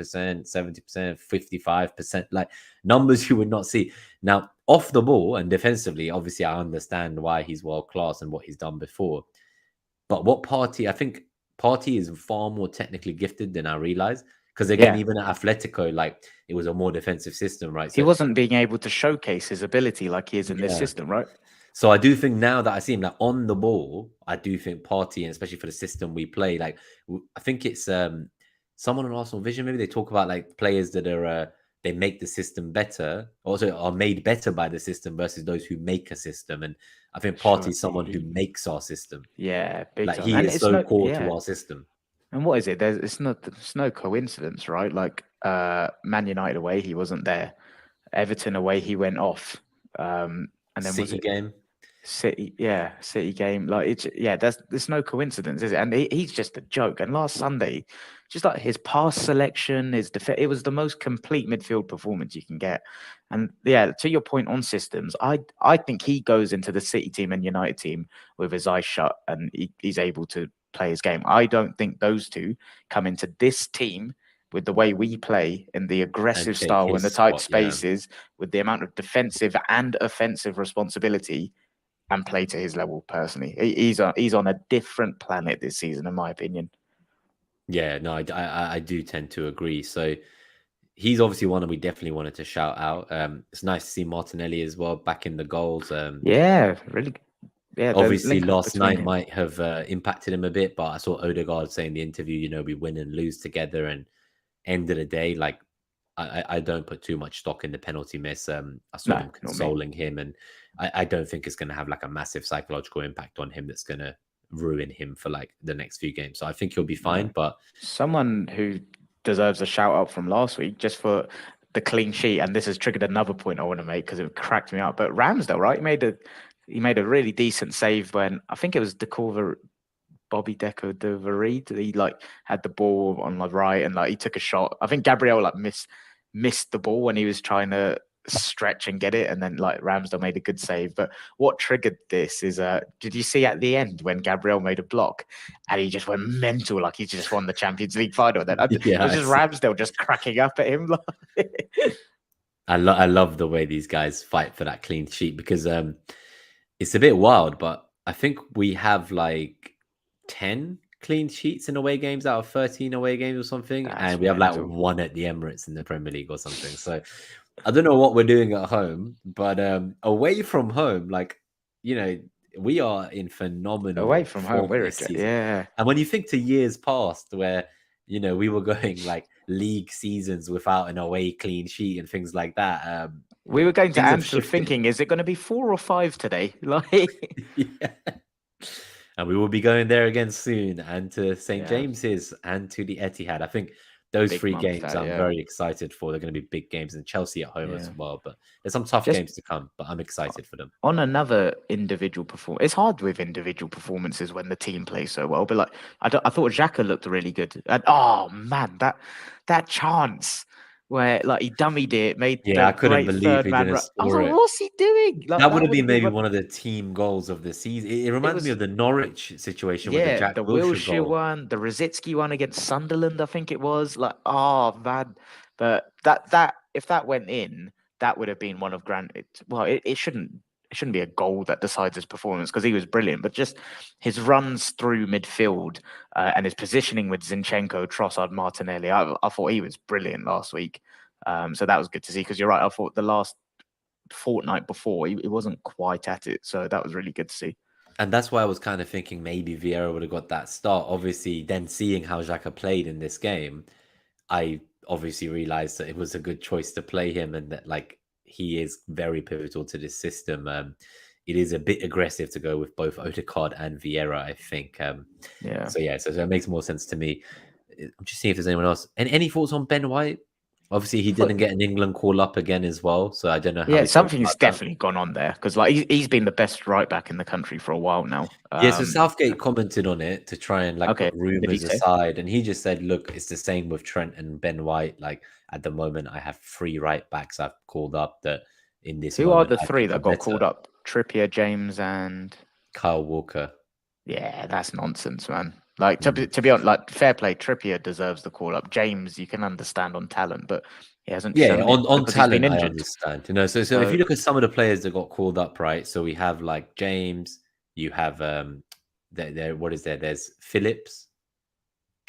Speaker 1: 70%, 55%, like numbers you would not see. Now, off the ball and defensively, obviously, I understand why he's world class and what he's done before. But I think Partey is far more technically gifted than I realized. Because again, even at Atletico, like it was a more defensive system, right?
Speaker 2: He wasn't being able to showcase his ability like he is in this system, right?
Speaker 1: So I do think now that I see him like on the ball, I do think Partey, and especially for the system we play, like I think it's someone on Arsenal Vision, maybe they talk about like players that are they make the system better, also are made better by the system versus those who make a system. And I think Partey is someone who makes our system.
Speaker 2: Yeah, big
Speaker 1: like
Speaker 2: time.
Speaker 1: he
Speaker 2: And
Speaker 1: is so core to our system.
Speaker 2: And what is it? It's no coincidence, right? Like Man United away, he wasn't there. Everton away, he went off. And then
Speaker 1: City game.
Speaker 2: City game. Like there's no coincidence, is it? And he's just a joke. And last Sunday, just like his pass selection, it was the most complete midfield performance you can get. And yeah, to your point on systems, I think he goes into the City team and United team with his eyes shut, and he's able to play his game. I don't think those two come into this team with the way we play in the aggressive style and the tight spaces with the amount of defensive and offensive responsibility and play to his level. Personally, he's on a different planet this season, in my opinion.
Speaker 1: Yeah, no, I do tend to agree. So he's obviously one that we definitely wanted to shout out. It's nice to see Martinelli as well back in the goals.
Speaker 2: Really. Yeah,
Speaker 1: obviously last night might have impacted him a bit, but I saw Odegaard say in the interview, we win and lose together, and end of the day, like I don't put too much stock in the penalty miss. I saw him consoling him, and I don't think it's going to have like a massive psychological impact on him that's going to ruin him for like the next few games. So I think he'll be fine. But
Speaker 2: someone who deserves a shout out from last week just for the clean sheet, and this has triggered another point I want to make because it cracked me up. But Ramsdale, right? He made a really decent save when I think it was Bobby Deco de Vareed. He like had the ball on the right and like he took a shot. I think Gabriel like missed the ball when he was trying to stretch and get it, and then like Ramsdale made a good save. But what triggered this is did you see at the end when Gabriel made a block and he just went mental, like he just won the Champions League final? Then it was just Ramsdale just cracking up at him.
Speaker 1: I love the way these guys fight for that clean sheet, because it's a bit wild, but I think we have like 10 clean sheets in away games out of 13 away games or something. And we have like one at the Emirates in the Premier League or something. So I don't know what we're doing at home, but away from home, like, we are in phenomenal
Speaker 2: away from home.
Speaker 1: And when you think to years past where, we were going like league seasons without an away clean sheet and things like that.
Speaker 2: We were going to Anfield thinking, is it going to be 4 or 5 today? Like,
Speaker 1: And we will be going there again soon, and to St. James's and to the Etihad. I think those big 3 games I'm very excited for. They're going to be big games, and Chelsea at home as well. But there's some tough games to come, but I'm excited for them.
Speaker 2: On another individual performance, it's hard with individual performances when the team plays so well. But like, I thought Xhaka looked really good. And oh man, that chance where like he dummied it, made
Speaker 1: I couldn't believe he didn't score
Speaker 2: I was like, what's he doing?
Speaker 1: Like, that would have been maybe one of the team goals of the season. It reminds me of the Norwich situation with the Jack
Speaker 2: Wilshere one, the Rosicky one against Sunderland, I think it was. Like, oh man, but that if that went in, that would have been one of it shouldn't be a goal that decides his performance because he was brilliant, but just his runs through midfield and his positioning with Zinchenko, Trossard, Martinelli, I thought he was brilliant last week. So that was good to see, because you're right, I thought the last fortnight before he wasn't quite at it, so that was really good to see.
Speaker 1: And that's why I was kind of thinking maybe Vieira would have got that start. Obviously, then seeing how Xhaka played in this game, I obviously realized that it was a good choice to play him, and that like he is very pivotal to this system. It is a bit aggressive to go with both Odegaard and Vieira, I think. So it makes more sense to me. I'm just seeing if there's anyone else. And any thoughts on Ben White? Obviously, he didn't get an England call up again as well, so I don't know how.
Speaker 2: Yeah, something's definitely gone on there, because like he's been the best right back in the country for a while now.
Speaker 1: So Southgate commented on it to try and put rumors aside, and he just said, "Look, it's the same with Trent and Ben White. Like at the moment, I have 3 right backs I've called up that in this.
Speaker 2: Who are the 3 that got called up? Trippier, James, and
Speaker 1: Kyle Walker.
Speaker 2: Yeah, that's nonsense, man. Like to be honest, like fair play, Trippier deserves the call up. James, you can understand on talent, but he hasn't.
Speaker 1: On talent, I understand. So if you look at some of the players that got called up, right? So we have like James. You have there. What is there? There's Phillips,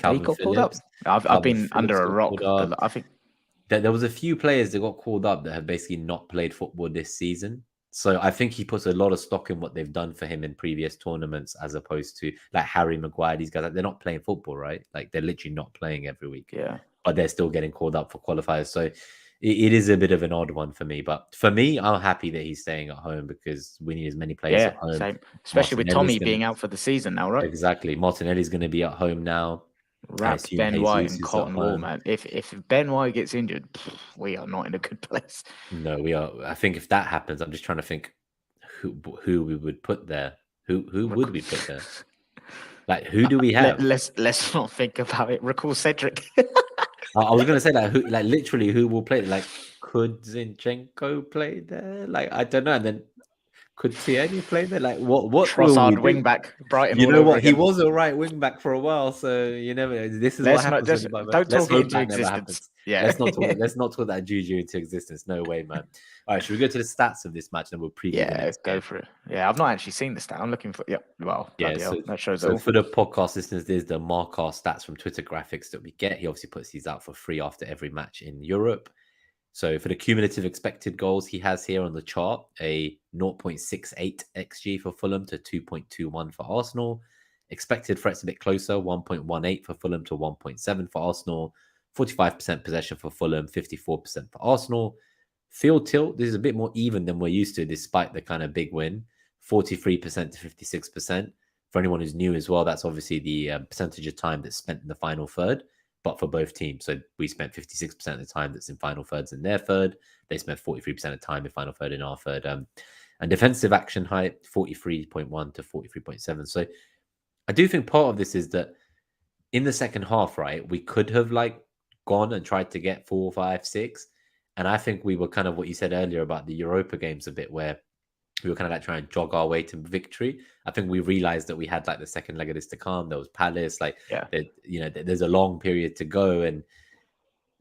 Speaker 1: Calvin
Speaker 2: got called up.
Speaker 1: Phillips.
Speaker 2: I've
Speaker 1: Calvin
Speaker 2: been
Speaker 1: Phillips
Speaker 2: under a
Speaker 1: got
Speaker 2: rock.
Speaker 1: called up.
Speaker 2: I think
Speaker 1: There was a few players that got called up that have basically not played football this season. So I think he puts a lot of stock in what they've done for him in previous tournaments, as opposed to like Harry Maguire. These guys, like, they're not playing football, right? Like they're literally not playing every week.
Speaker 2: yeah.
Speaker 1: But they're still getting called up for qualifiers. So it is a bit of an odd one for me. But for me, I'm happy that he's staying at home because we need as many players at home.
Speaker 2: Same. Especially with Tommy being out for the season now, right?
Speaker 1: Exactly. Martinelli's going to be at home now.
Speaker 2: Wrap Ben White in cotton wool, man. If Ben White gets injured, we are not in a good place.
Speaker 1: No, we are. I think if that happens, I'm just trying to think who we would put there. Who would we put there? Like, who do we have?
Speaker 2: Let's not think about it. Recall Cedric.
Speaker 1: I was gonna say that. Who, like, literally, who will play? Like, could Zinchenko play there? Like, I don't know. And then could Tierney play there? Like, what?
Speaker 2: Trossard wing back, Brighton.
Speaker 1: You know what? Again. He was a right wing back for a while, so you never. This is what happens.
Speaker 2: Don't talk it into existence. Yeah,
Speaker 1: let's not talk that juju into existence. No way, man. All right, should we go to the stats of this match and we'll preview?
Speaker 2: Yeah, go for it. Yeah, I've not actually seen the stat. I'm looking for. Yeah, well,
Speaker 1: yeah.
Speaker 2: So, that shows.
Speaker 1: So for the podcast listeners, there's the Marcar stats from Twitter graphics that we get. He obviously puts these out for free after every match in Europe. So for the cumulative expected goals, he has here on the chart a 0.68 XG for Fulham to 2.21 for Arsenal. Expected threats a bit closer, 1.18 for Fulham to 1.7 for Arsenal. 45% possession for Fulham, 54% for Arsenal. Field tilt, this is a bit more even than we're used to, despite the kind of big win, 43% to 56%. For anyone who's new as well, that's obviously the percentage of time that's spent in the final third, but for both teams. So we spent 56% of the time that's in final thirds in their third. They spent 43% of time in final third in our third. And defensive action height, 43.1 to 43.7. So I do think part of this is that in the second half, right, we could have like gone and tried to get 4, 5, 6. And I think we were kind of what you said earlier about the Europa games a bit, where we were kind of like trying to jog our way to victory. I think we realized that we had like the second leg of this to come. There was Palace, like, there's a long period to go. And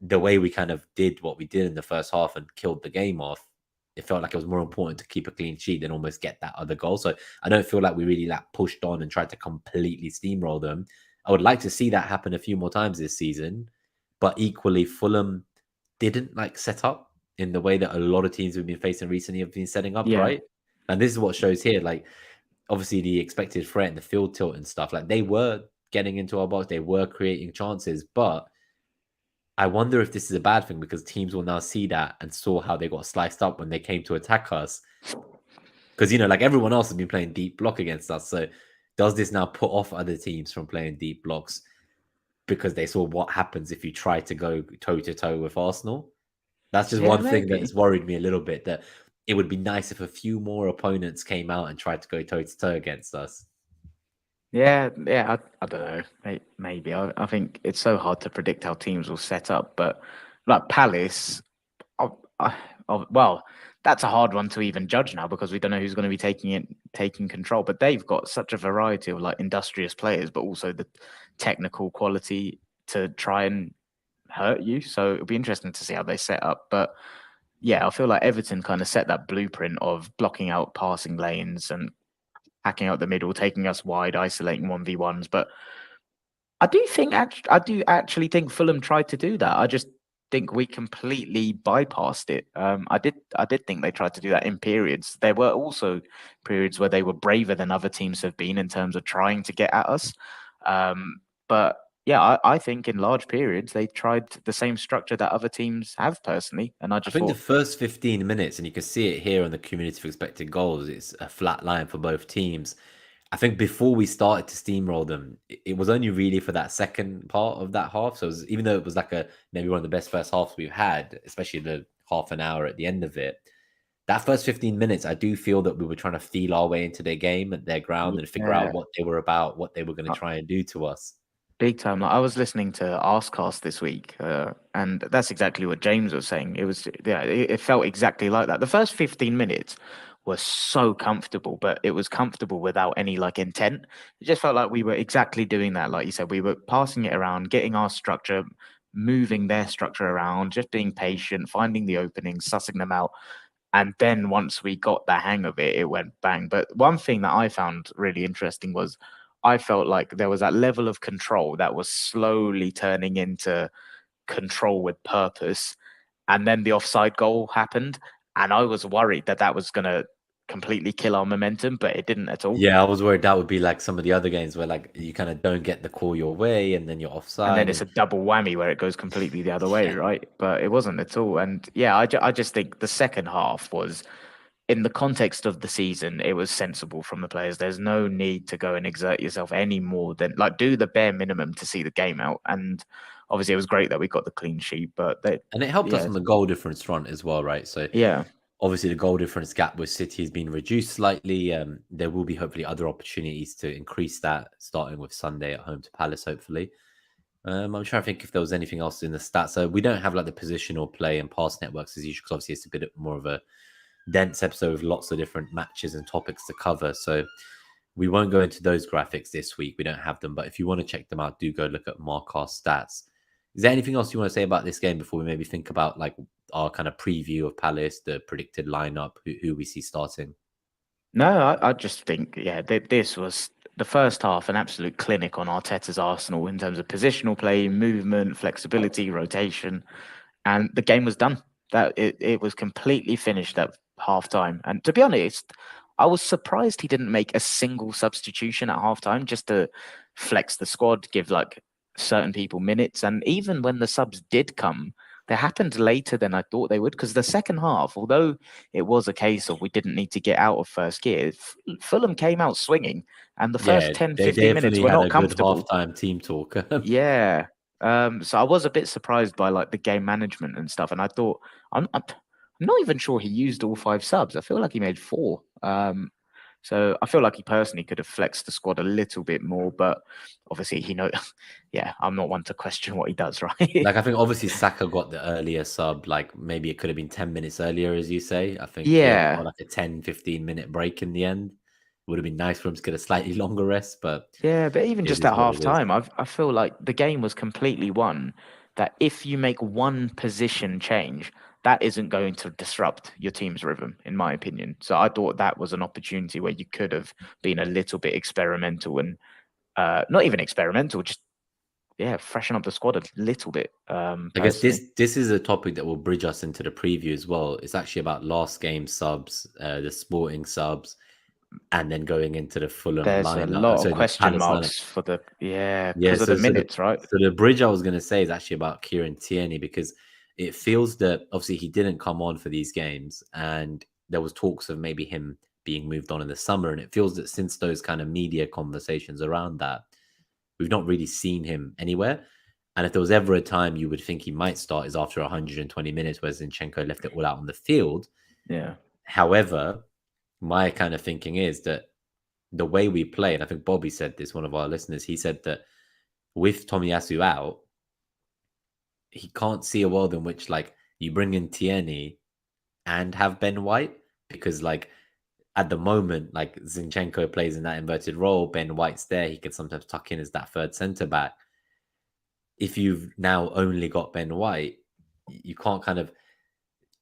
Speaker 1: the way we kind of did what we did in the first half and killed the game off, it felt like it was more important to keep a clean sheet than almost get that other goal. So I don't feel like we really like pushed on and tried to completely steamroll them. I would like to see that happen a few more times this season, but equally Fulham didn't like set up in the way that a lot of teams we've been facing recently have been setting up, right? And this is what shows here, like obviously the expected threat and the field tilt and stuff, like they were getting into our box, they were creating chances, but I wonder if this is a bad thing because teams will now see that and saw how they got sliced up when they came to attack us. Because, like everyone else has been playing deep block against us. So does this now put off other teams from playing deep blocks because they saw what happens if you try to go toe-to-toe with Arsenal? That's just one thing that's worried me a little bit, that it would be nice if a few more opponents came out and tried to go toe-to-toe against us.
Speaker 2: Yeah, I don't know. Maybe. I think it's so hard to predict how teams will set up. But like Palace, well, that's a hard one to even judge now because we don't know who's going to be taking control. But they've got such a variety of like industrious players, but also the technical quality to try and hurt you. So it'll be interesting to see how they set up. But yeah, I feel like Everton kind of set that blueprint of blocking out passing lanes and hacking out the middle, taking us wide, isolating 1v1s. But I do actually think Fulham tried to do that. I just think we completely bypassed it. I did think they tried to do that in periods. There were also periods where they were braver than other teams have been in terms of trying to get at us. But yeah, I think in large periods they tried the same structure that other teams have personally. And I think
Speaker 1: the first 15 minutes, and you can see it here on the cumulative expected goals, it's a flat line for both teams. I think before we started to steamroll them, it was only really for that second part of that half. So even though it was like maybe one of the best first halves we've had, especially the half an hour at the end of it, that first 15 minutes, I do feel that we were trying to feel our way into their game at their ground and figure out what they were about, what they were going to try and do to us.
Speaker 2: Big time. Like I was listening to Arscast this week, and that's exactly what James was saying. It felt exactly like that. The first 15 minutes were so comfortable, but it was comfortable without any like intent. It just felt like we were exactly doing that. Like you said, we were passing it around, getting our structure, moving their structure around, just being patient, finding the openings, sussing them out. And then once we got the hang of it, it went bang. But one thing that I found really interesting was I felt like there was that level of control that was slowly turning into control with purpose. And then the offside goal happened. And I was worried that that was going to completely kill our momentum, but it didn't at all.
Speaker 1: Yeah, I was worried that would be like some of the other games where like you kind of don't get the call your way and then you're
Speaker 2: And then
Speaker 1: offside
Speaker 2: it's
Speaker 1: and
Speaker 2: a double whammy where it goes completely the other way,
Speaker 1: yeah.
Speaker 2: right? But it wasn't at all. And yeah, I just think the second half was, in the context of the season, it was sensible from the players. There's no need to go and exert yourself any more than like do the bare minimum to see the game out. And obviously, it was great that we got the clean sheet, but
Speaker 1: And it helped us
Speaker 2: yeah,
Speaker 1: on the goal difference front as well, right? So
Speaker 2: yeah,
Speaker 1: obviously the goal difference gap with City has been reduced slightly. There will be hopefully other opportunities to increase that, starting with Sunday at home to Palace, hopefully. I'm trying to think if there was anything else in the stats. So we don't have like the positional play and pass networks as usual, because obviously it's a bit more of a dense episode with lots of different matches and topics to cover. So we won't go into those graphics this week. We don't have them, but if you want to check them out, do go look at Mark's stats. Is there anything else you want to say about this game before we maybe think about like our kind of preview of Palace, the predicted lineup, who we see starting?
Speaker 2: no, I just think yeah, this was the first half an absolute clinic on Arteta's Arsenal in terms of positional play, movement, flexibility, rotation, and the game was done. That it was completely finished at half time. And to be honest, I was surprised he didn't make a single substitution at half time just to flex the squad, give like certain people minutes. And even when the subs did come, they happened later than I thought they would. Because the second half, although it was a case of we didn't need to get out of first gear, Fulham came out swinging. And the
Speaker 1: Yeah,
Speaker 2: first 10,
Speaker 1: they
Speaker 2: 15 minutes
Speaker 1: definitely
Speaker 2: were
Speaker 1: had
Speaker 2: not
Speaker 1: a good
Speaker 2: comfortable.
Speaker 1: halftime team talk.
Speaker 2: Yeah. So I was a bit surprised by like the game management and stuff, and I thought I'm not even sure he used all five subs. I feel like he made four. So I feel like he personally could have flexed the squad a little bit more, but obviously he know. Yeah, I'm not one to question what he does, right?
Speaker 1: Like I think obviously Saka got the earlier sub, like maybe it could have been 10 minutes earlier, as you say. I think he only got
Speaker 2: Yeah,
Speaker 1: like a 10-15 minute break in the end. Would have been nice for him to get a slightly longer rest, but
Speaker 2: yeah, but even
Speaker 1: it
Speaker 2: just
Speaker 1: is
Speaker 2: at
Speaker 1: what
Speaker 2: half
Speaker 1: it is.
Speaker 2: time, I feel like the game was completely won. That if you make one position change, that isn't going to disrupt your team's rhythm, in my opinion. So I thought that was an opportunity where you could have been a little bit experimental and not even experimental, just yeah, freshen up the squad a little bit.
Speaker 1: I guess
Speaker 2: Personally,
Speaker 1: this is a topic that will bridge us into the preview as well. It's actually about last game subs, the sporting subs, and then going into the Fulham
Speaker 2: there's a
Speaker 1: lineup.
Speaker 2: lot of
Speaker 1: So the
Speaker 2: question
Speaker 1: Palace lineup.
Speaker 2: marks for the yeah
Speaker 1: Yeah,
Speaker 2: because of the
Speaker 1: so
Speaker 2: minutes, right?
Speaker 1: the bridge I was going to say is actually about Kieran Tierney, because it feels that obviously he didn't come on for these games, and there was talks of maybe him being moved on in the summer, and it feels that since those kind of media conversations around that, we've not really seen him anywhere. And if there was ever a time you would think he might start is after 120 minutes, where Zinchenko left it all out on the field.
Speaker 2: Yeah,
Speaker 1: However, my kind of thinking is that the way we play, and I think Bobby said this, one of our listeners, he said that with Tomiyasu out, he can't see a world in which like you bring in Tierney and have Ben White, because like at the moment, like Zinchenko plays in that inverted role, Ben White's there, he can sometimes tuck in as that third centre back. If you've now only got Ben White, you can't kind of,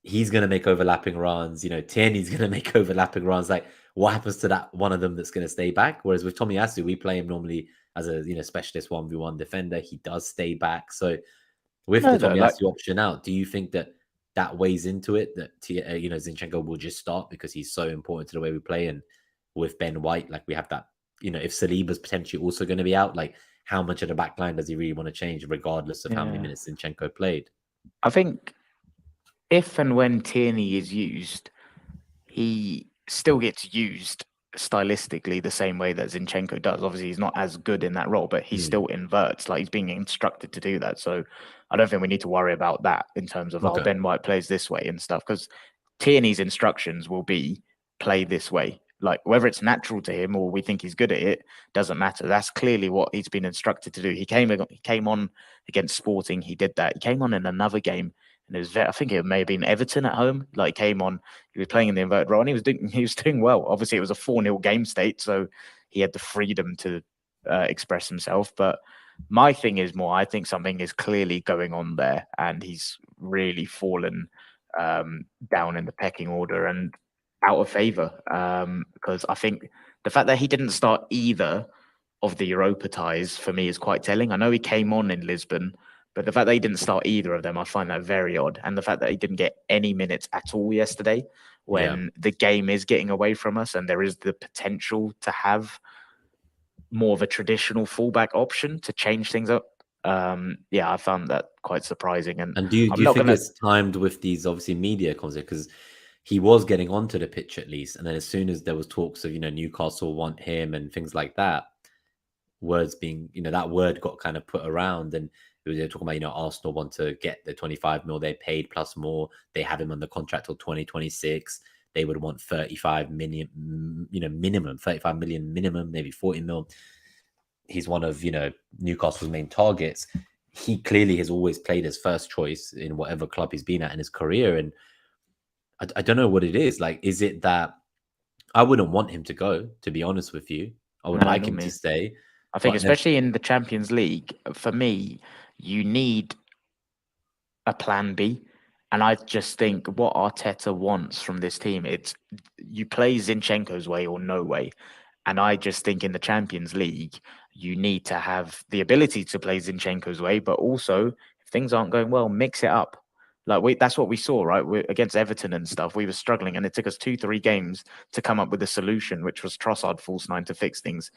Speaker 1: he's going to make overlapping runs, Tierney's going to make overlapping runs. Like, what happens to that one of them that's going to stay back? Whereas with Tomiyasu, we play him normally as a specialist 1v1 defender. He does stay back. So with
Speaker 2: no,
Speaker 1: the
Speaker 2: though, like
Speaker 1: Tomiyasu option out, do you think that that weighs into it, that Zinchenko will just start because he's so important to the way we play? And with Ben White, like we have that, if Saliba's potentially also going to be out, like how much of the back line does he really want to change, regardless of how many
Speaker 2: yeah,
Speaker 1: minutes Zinchenko played?
Speaker 2: I think if and when Tierney is used, he still gets used stylistically the same way that Zinchenko does. Obviously, he's not as good in that role, but he
Speaker 1: Hmm.
Speaker 2: still inverts. Like he's being instructed to do that. So I don't think we need to worry about that in terms of
Speaker 1: Okay.
Speaker 2: Ben White plays this way and stuff, because Tierney's instructions will be play this way. Like whether it's natural to him or we think he's good at it doesn't matter. That's clearly what he's been instructed to do. He came on against Sporting. He did that. He came on in another game, and it was I think it may have been Everton at home. Like came on, he was playing in the inverted role, and he was doing well. Obviously, it was a 4-0 game state, so he had the freedom to express himself. But my thing is more, I think something is clearly going on there, and he's really fallen down in the pecking order and out of favor. Because I think the fact that he didn't start either of the Europa ties for me is quite telling. I know he came on in Lisbon, but the fact that he didn't start either of them, I find that very odd. And the fact that he didn't get any minutes at all yesterday, when the game is getting away from us and there is the potential to have more of a traditional fullback option to change things up. I found that quite surprising.
Speaker 1: And do you think it's timed with these obviously media concerts? Because he was getting onto the pitch at least, and then as soon as there was talks of Newcastle want him and things like that, words being that word got kind of put around, and they were talking about Arsenal want to get the 25 mil they paid plus more. They have him on the contract till 2026. They would want 35 million, minimum 35 million minimum, maybe 40 mil. He's one of Newcastle's main targets. He clearly has always played as first choice in whatever club he's been at in his career, and I don't know what it is. Like, is it that I wouldn't want him to go? To be honest with you, I would like him to stay.
Speaker 2: I think, especially in the Champions League, for me, you need a plan B. And I just think what Arteta wants from this team, it's you play Zinchenko's way or no way. And I just think in the Champions League, you need to have the ability to play Zinchenko's way, but also if things aren't going well, mix it up. Like that's what we saw, right? Against Everton and stuff, we were struggling, and it took us 2-3 games to come up with a solution, which was Trossard false nine to fix things.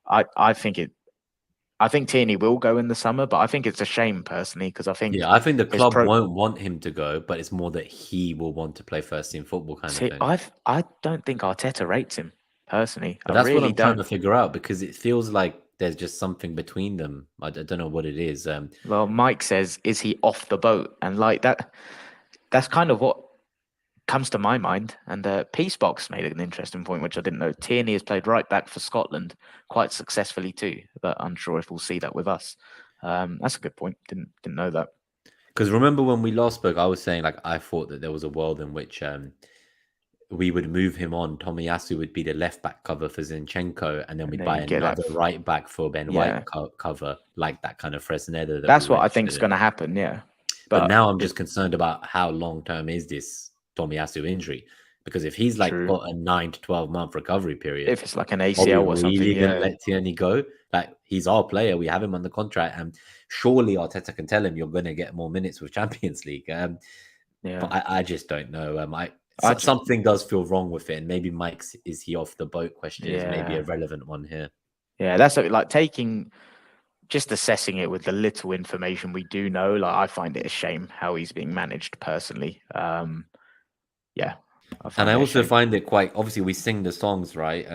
Speaker 2: I think Tierney will go in the summer, but I think it's a shame personally because I think
Speaker 1: the club won't want him to go, but it's more that he will want to play first team football kind of thing.
Speaker 2: I don't think Arteta rates him personally.
Speaker 1: But that's what I'm trying to figure out, because it feels like there's just something between them. I don't know what it is.
Speaker 2: Well, Mike says, is he off the boat? And like that's kind of what comes to my mind. And Peacebox made an interesting point, which I didn't know. Tierney has played right back for Scotland quite successfully too, but I'm sure if we'll see that with us. That's a good point. Didn't know that.
Speaker 1: Because remember when we last spoke, I was saying like I thought that there was a world in which we would move him on. Tomiyasu would be the left back cover for Zinchenko, and then we'd buy another right back for Ben White cover, like that kind of Fresneda.
Speaker 2: That's what I think is going to happen, yeah.
Speaker 1: But now I'm just concerned about how long term is this Tomiyasu injury, because if he's like got a 9 to 12 month recovery period,
Speaker 2: if it's like an ACL or something,
Speaker 1: really gonna let Tierney go? Like, he's our player, we have him on the contract, and surely Arteta can tell him you're going to get more minutes with Champions League. But I just don't know. Something does feel wrong with it, and maybe Mike's "is he off the boat" question is maybe a relevant one here. Yeah,
Speaker 2: that's like just assessing it with the little information we do know. Like, I find it a shame how he's being managed personally.
Speaker 1: And I also find it quite obviously we sing the songs, right?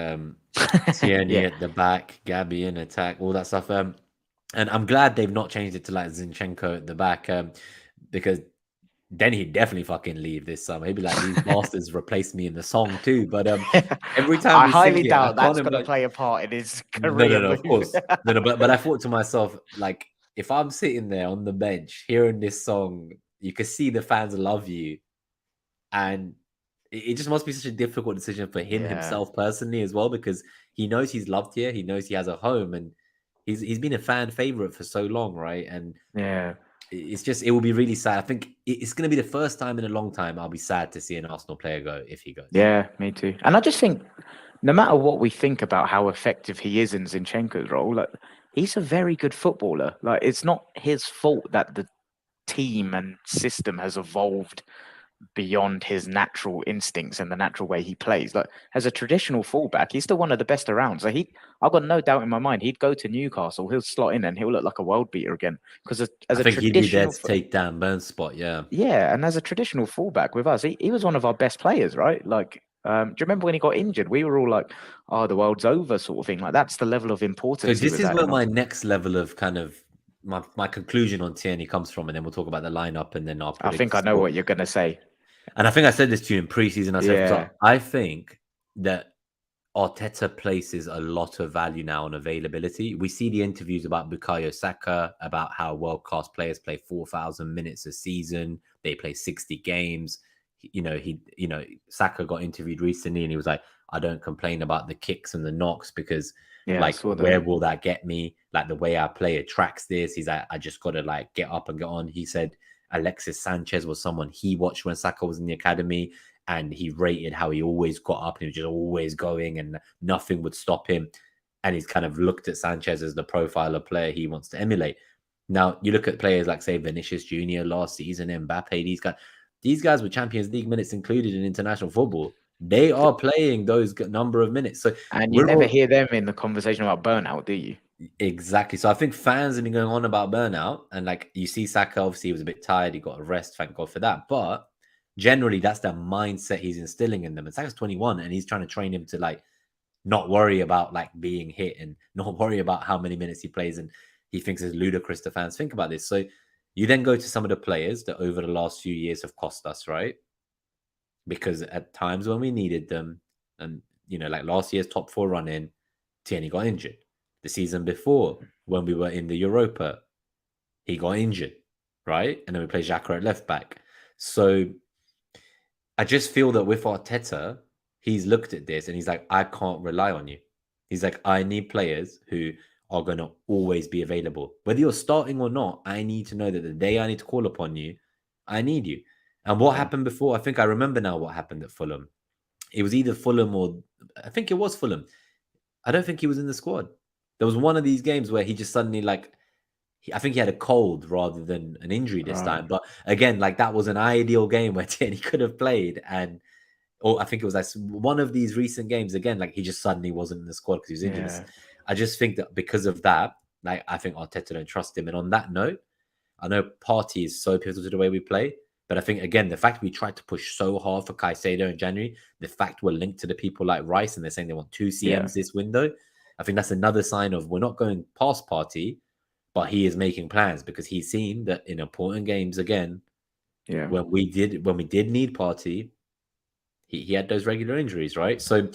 Speaker 1: Tierney at the back, Gabby in attack, all that stuff. And I'm glad they've not changed it to like Zinchenko at the back, because then he'd definitely fucking leave this summer. He'd be like, these bastards replaced me in the song too. But every time
Speaker 2: I highly doubt that's going to play a part in his career.
Speaker 1: No, of course. But I thought to myself, like, if I'm sitting there on the bench hearing this song, you can see the fans love you. And it just must be such a difficult decision for him himself personally as well, because he knows he's loved here. He knows he has a home, and he's been a fan favorite for so long, right? And it's just, it will be really sad. I think it's going to be the first time in a long time I'll be sad to see an Arsenal player go if he goes.
Speaker 2: Yeah, me too. And I just think no matter what we think about how effective he is in Zinchenko's role, like, he's a very good footballer. Like, it's not his fault that the team and system has evolved beyond his natural instincts and the natural way he plays. Like, as a traditional fullback, he's still one of the best around. So I've got no doubt in my mind he'd go to Newcastle, he'll slot in, and he'll look like a world beater again. Because I
Speaker 1: think he'd be there to take Dan Burn's spot. Yeah,
Speaker 2: and as a traditional fullback with us, he was one of our best players, right? Like, do you remember when he got injured? We were all like, "Oh, the world's over," sort of thing. Like, that's the level of importance.
Speaker 1: So this is where my next level of kind of my conclusion on Tierney comes from, and then we'll talk about the lineup, and then
Speaker 2: I think I know what you're going to say.
Speaker 1: And I think I said this to you in preseason. I said, I think that Arteta places a lot of value now on availability. We see the interviews about Bukayo Saka, about how world-class players play 4,000 minutes a season. They play 60 games. Saka got interviewed recently, and he was like, I don't complain about the kicks and the knocks because where will that get me? Like, the way I play attracts this. He's like, I just got to like get up and get on. He said Alexis Sanchez was someone he watched when Saka was in the academy, and he rated how he always got up and he was just always going and nothing would stop him. and he's kind of looked at Sanchez as the profile of player he wants to emulate. Now, you look at players like, say, Vinicius Jr. last season, Mbappe, these guys with Champions League minutes included in international football. They are playing those number of minutes. So
Speaker 2: and you never hear them in the conversation about burnout, do you?
Speaker 1: Exactly. So I think fans have been going on about burnout, and like you see Saka, obviously he was a bit tired, he got a rest, thank God for that. But generally, that's the mindset he's instilling in them. And Saka's 21, and he's trying to train him to like not worry about like being hit and not worry about how many minutes he plays. And he thinks it's ludicrous to fans think about this. So you then go to some of the players that over the last few years have cost us, right? Because at times when we needed them, and like last year's top 4 run in, Tierney got injured. The season before, when we were in the Europa, he got injured, right? And then we played Xhaka at left back. So I just feel that with Arteta, he's looked at this and he's like, I can't rely on you. He's like, I need players who are going to always be available. Whether you're starting or not, I need to know that the day I need to call upon you, I need you. And what happened before? I think I remember now what happened at Fulham. It was either Fulham or I think it was Fulham. I don't think he was in the squad. There was one of these games where he just suddenly I think he had a cold rather than an injury this time. But again, like that was an ideal game where Tierney could have played. Or I think it was like one of these recent games again, like he just suddenly wasn't in the squad because he was injured. Yeah. I just think that because of that, like I think Arteta don't trust him. And on that note, I know Partey is so pivotal to the way we play. But I think, again, the fact we tried to push so hard for Caicedo in January, the fact we're linked to the people like Rice and they're saying they want 2 CMs this window, I think that's another sign of we're not going past Partey, but he is making plans because he's seen that in important games, again, when we did need Partey, he had those regular injuries, right? So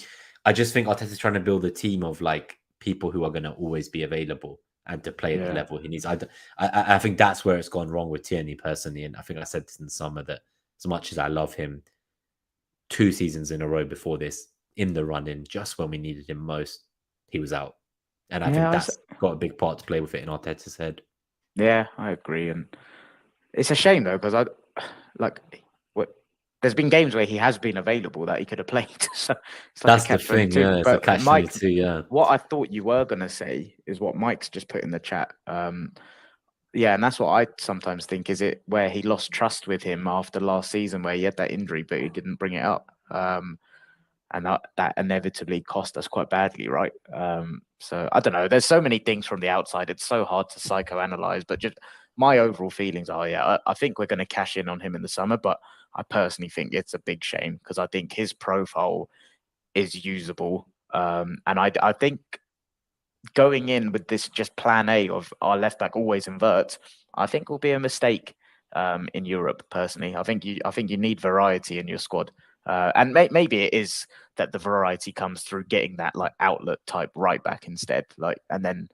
Speaker 1: I just think Arteta's trying to build a team of like people who are going to always be available and to play at the level he needs. I think that's where it's gone wrong with Tierney personally. And I think I said this in the summer that as much as I love him, 2 seasons in a row before this, in the run-in, just when we needed him most, he was out. And I think that's got a big part to play with it in Arteta's head.
Speaker 2: Yeah, I agree. And it's a shame though, because there's been games where he has been available that he could have played. So it's like
Speaker 1: that's the thing, yeah. It's a catch-22, yeah.
Speaker 2: What I thought you were going to say is what Mike's just put in the chat. Yeah, and that's what I sometimes think. Is it where he lost trust with him after last season where he had that injury, but he didn't bring it up? And that inevitably cost us quite badly, right? So I don't know. There's so many things from the outside. It's so hard to psychoanalyze, but just my overall feelings are, I think we're going to cash in on him in the summer, but I personally think it's a big shame because I think his profile is usable. And I think going in with this just plan A of our left back always inverts, I think will be a mistake in Europe. Personally, I think you need variety in your squad, and maybe it is that the variety comes through getting that like outlet type right back instead, and then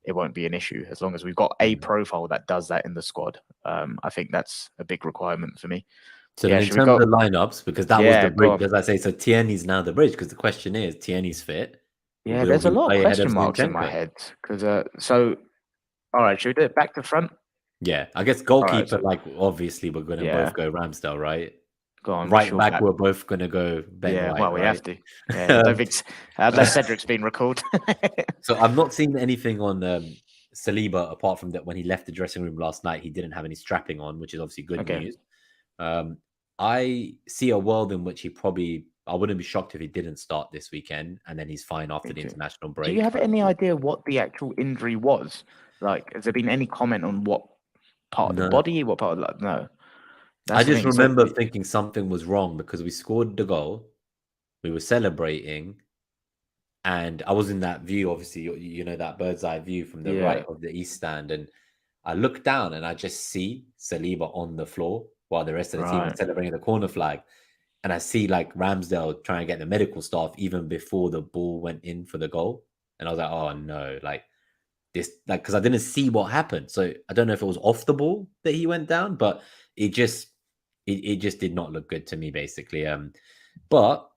Speaker 2: it won't be an issue as long as we've got a profile that does that in the squad. I think that's a big requirement for me.
Speaker 1: So then in terms of the lineups, because that was the bridge, as I say, so Tierney's now the bridge because the question is, Tierney's fit.
Speaker 2: Yeah, there's a lot of question marks in my head. Because all right, should we do it back to front?
Speaker 1: Yeah, I guess goalkeeper, obviously we're going to both go Ramsdale, right?
Speaker 2: Go on,
Speaker 1: right back, we're both going to go Ben White,
Speaker 2: well, we have to. Yeah, I don't think unless Cedric's been recalled.
Speaker 1: So I've not seen anything on Saliba apart from that when he left the dressing room last night, he didn't have any strapping on, which is obviously good news. I see a world in which I wouldn't be shocked if he didn't start this weekend and then he's fine after the international break.
Speaker 2: Do you have any idea what the actual injury was? Like, has there been any comment on what part of the body, what part of no?
Speaker 1: I just remember thinking something was wrong because we scored the goal, we were celebrating, and I was in that view, obviously, you know, that bird's eye view from the right of the east stand, and I look down and I just see Saliba on the floor while the rest of the team are celebrating the corner flag. And I see like Ramsdale trying to get the medical staff even before the ball went in for the goal. And I was like, oh no, like this, like, because I didn't see what happened. So I don't know if it was off the ball that he went down, but it just did not look good to me, basically. But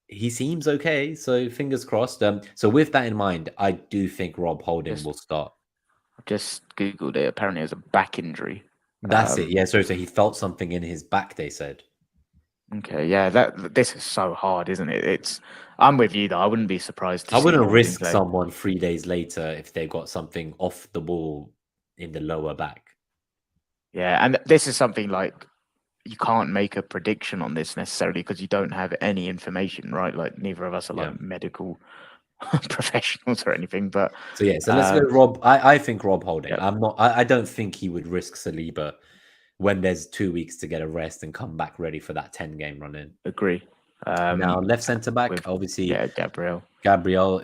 Speaker 1: he seems okay. So fingers crossed. So with that in mind, I do think Rob Holding will start.
Speaker 2: I just Googled it. Apparently it was a back injury.
Speaker 1: That's it. Yeah. So he felt something in his back, they said.
Speaker 2: Okay, yeah, this is so hard, isn't it? I'm with you though. I wouldn't be surprised to
Speaker 1: I
Speaker 2: see
Speaker 1: wouldn't
Speaker 2: Holding
Speaker 1: risk
Speaker 2: play.
Speaker 1: someone 3 days later if they got something off the ball in the lower back.
Speaker 2: Yeah, and this is something like you can't make a prediction on this necessarily because you don't have any information, right? Like neither of us are like medical professionals or anything. But
Speaker 1: so let's go Rob. I think Rob Holding.
Speaker 2: Yep.
Speaker 1: I don't think he would risk Saliba when there's 2 weeks to get a rest and come back ready for that 10-game run in.
Speaker 2: Agree.
Speaker 1: Now left centre back, obviously.
Speaker 2: Gabriel.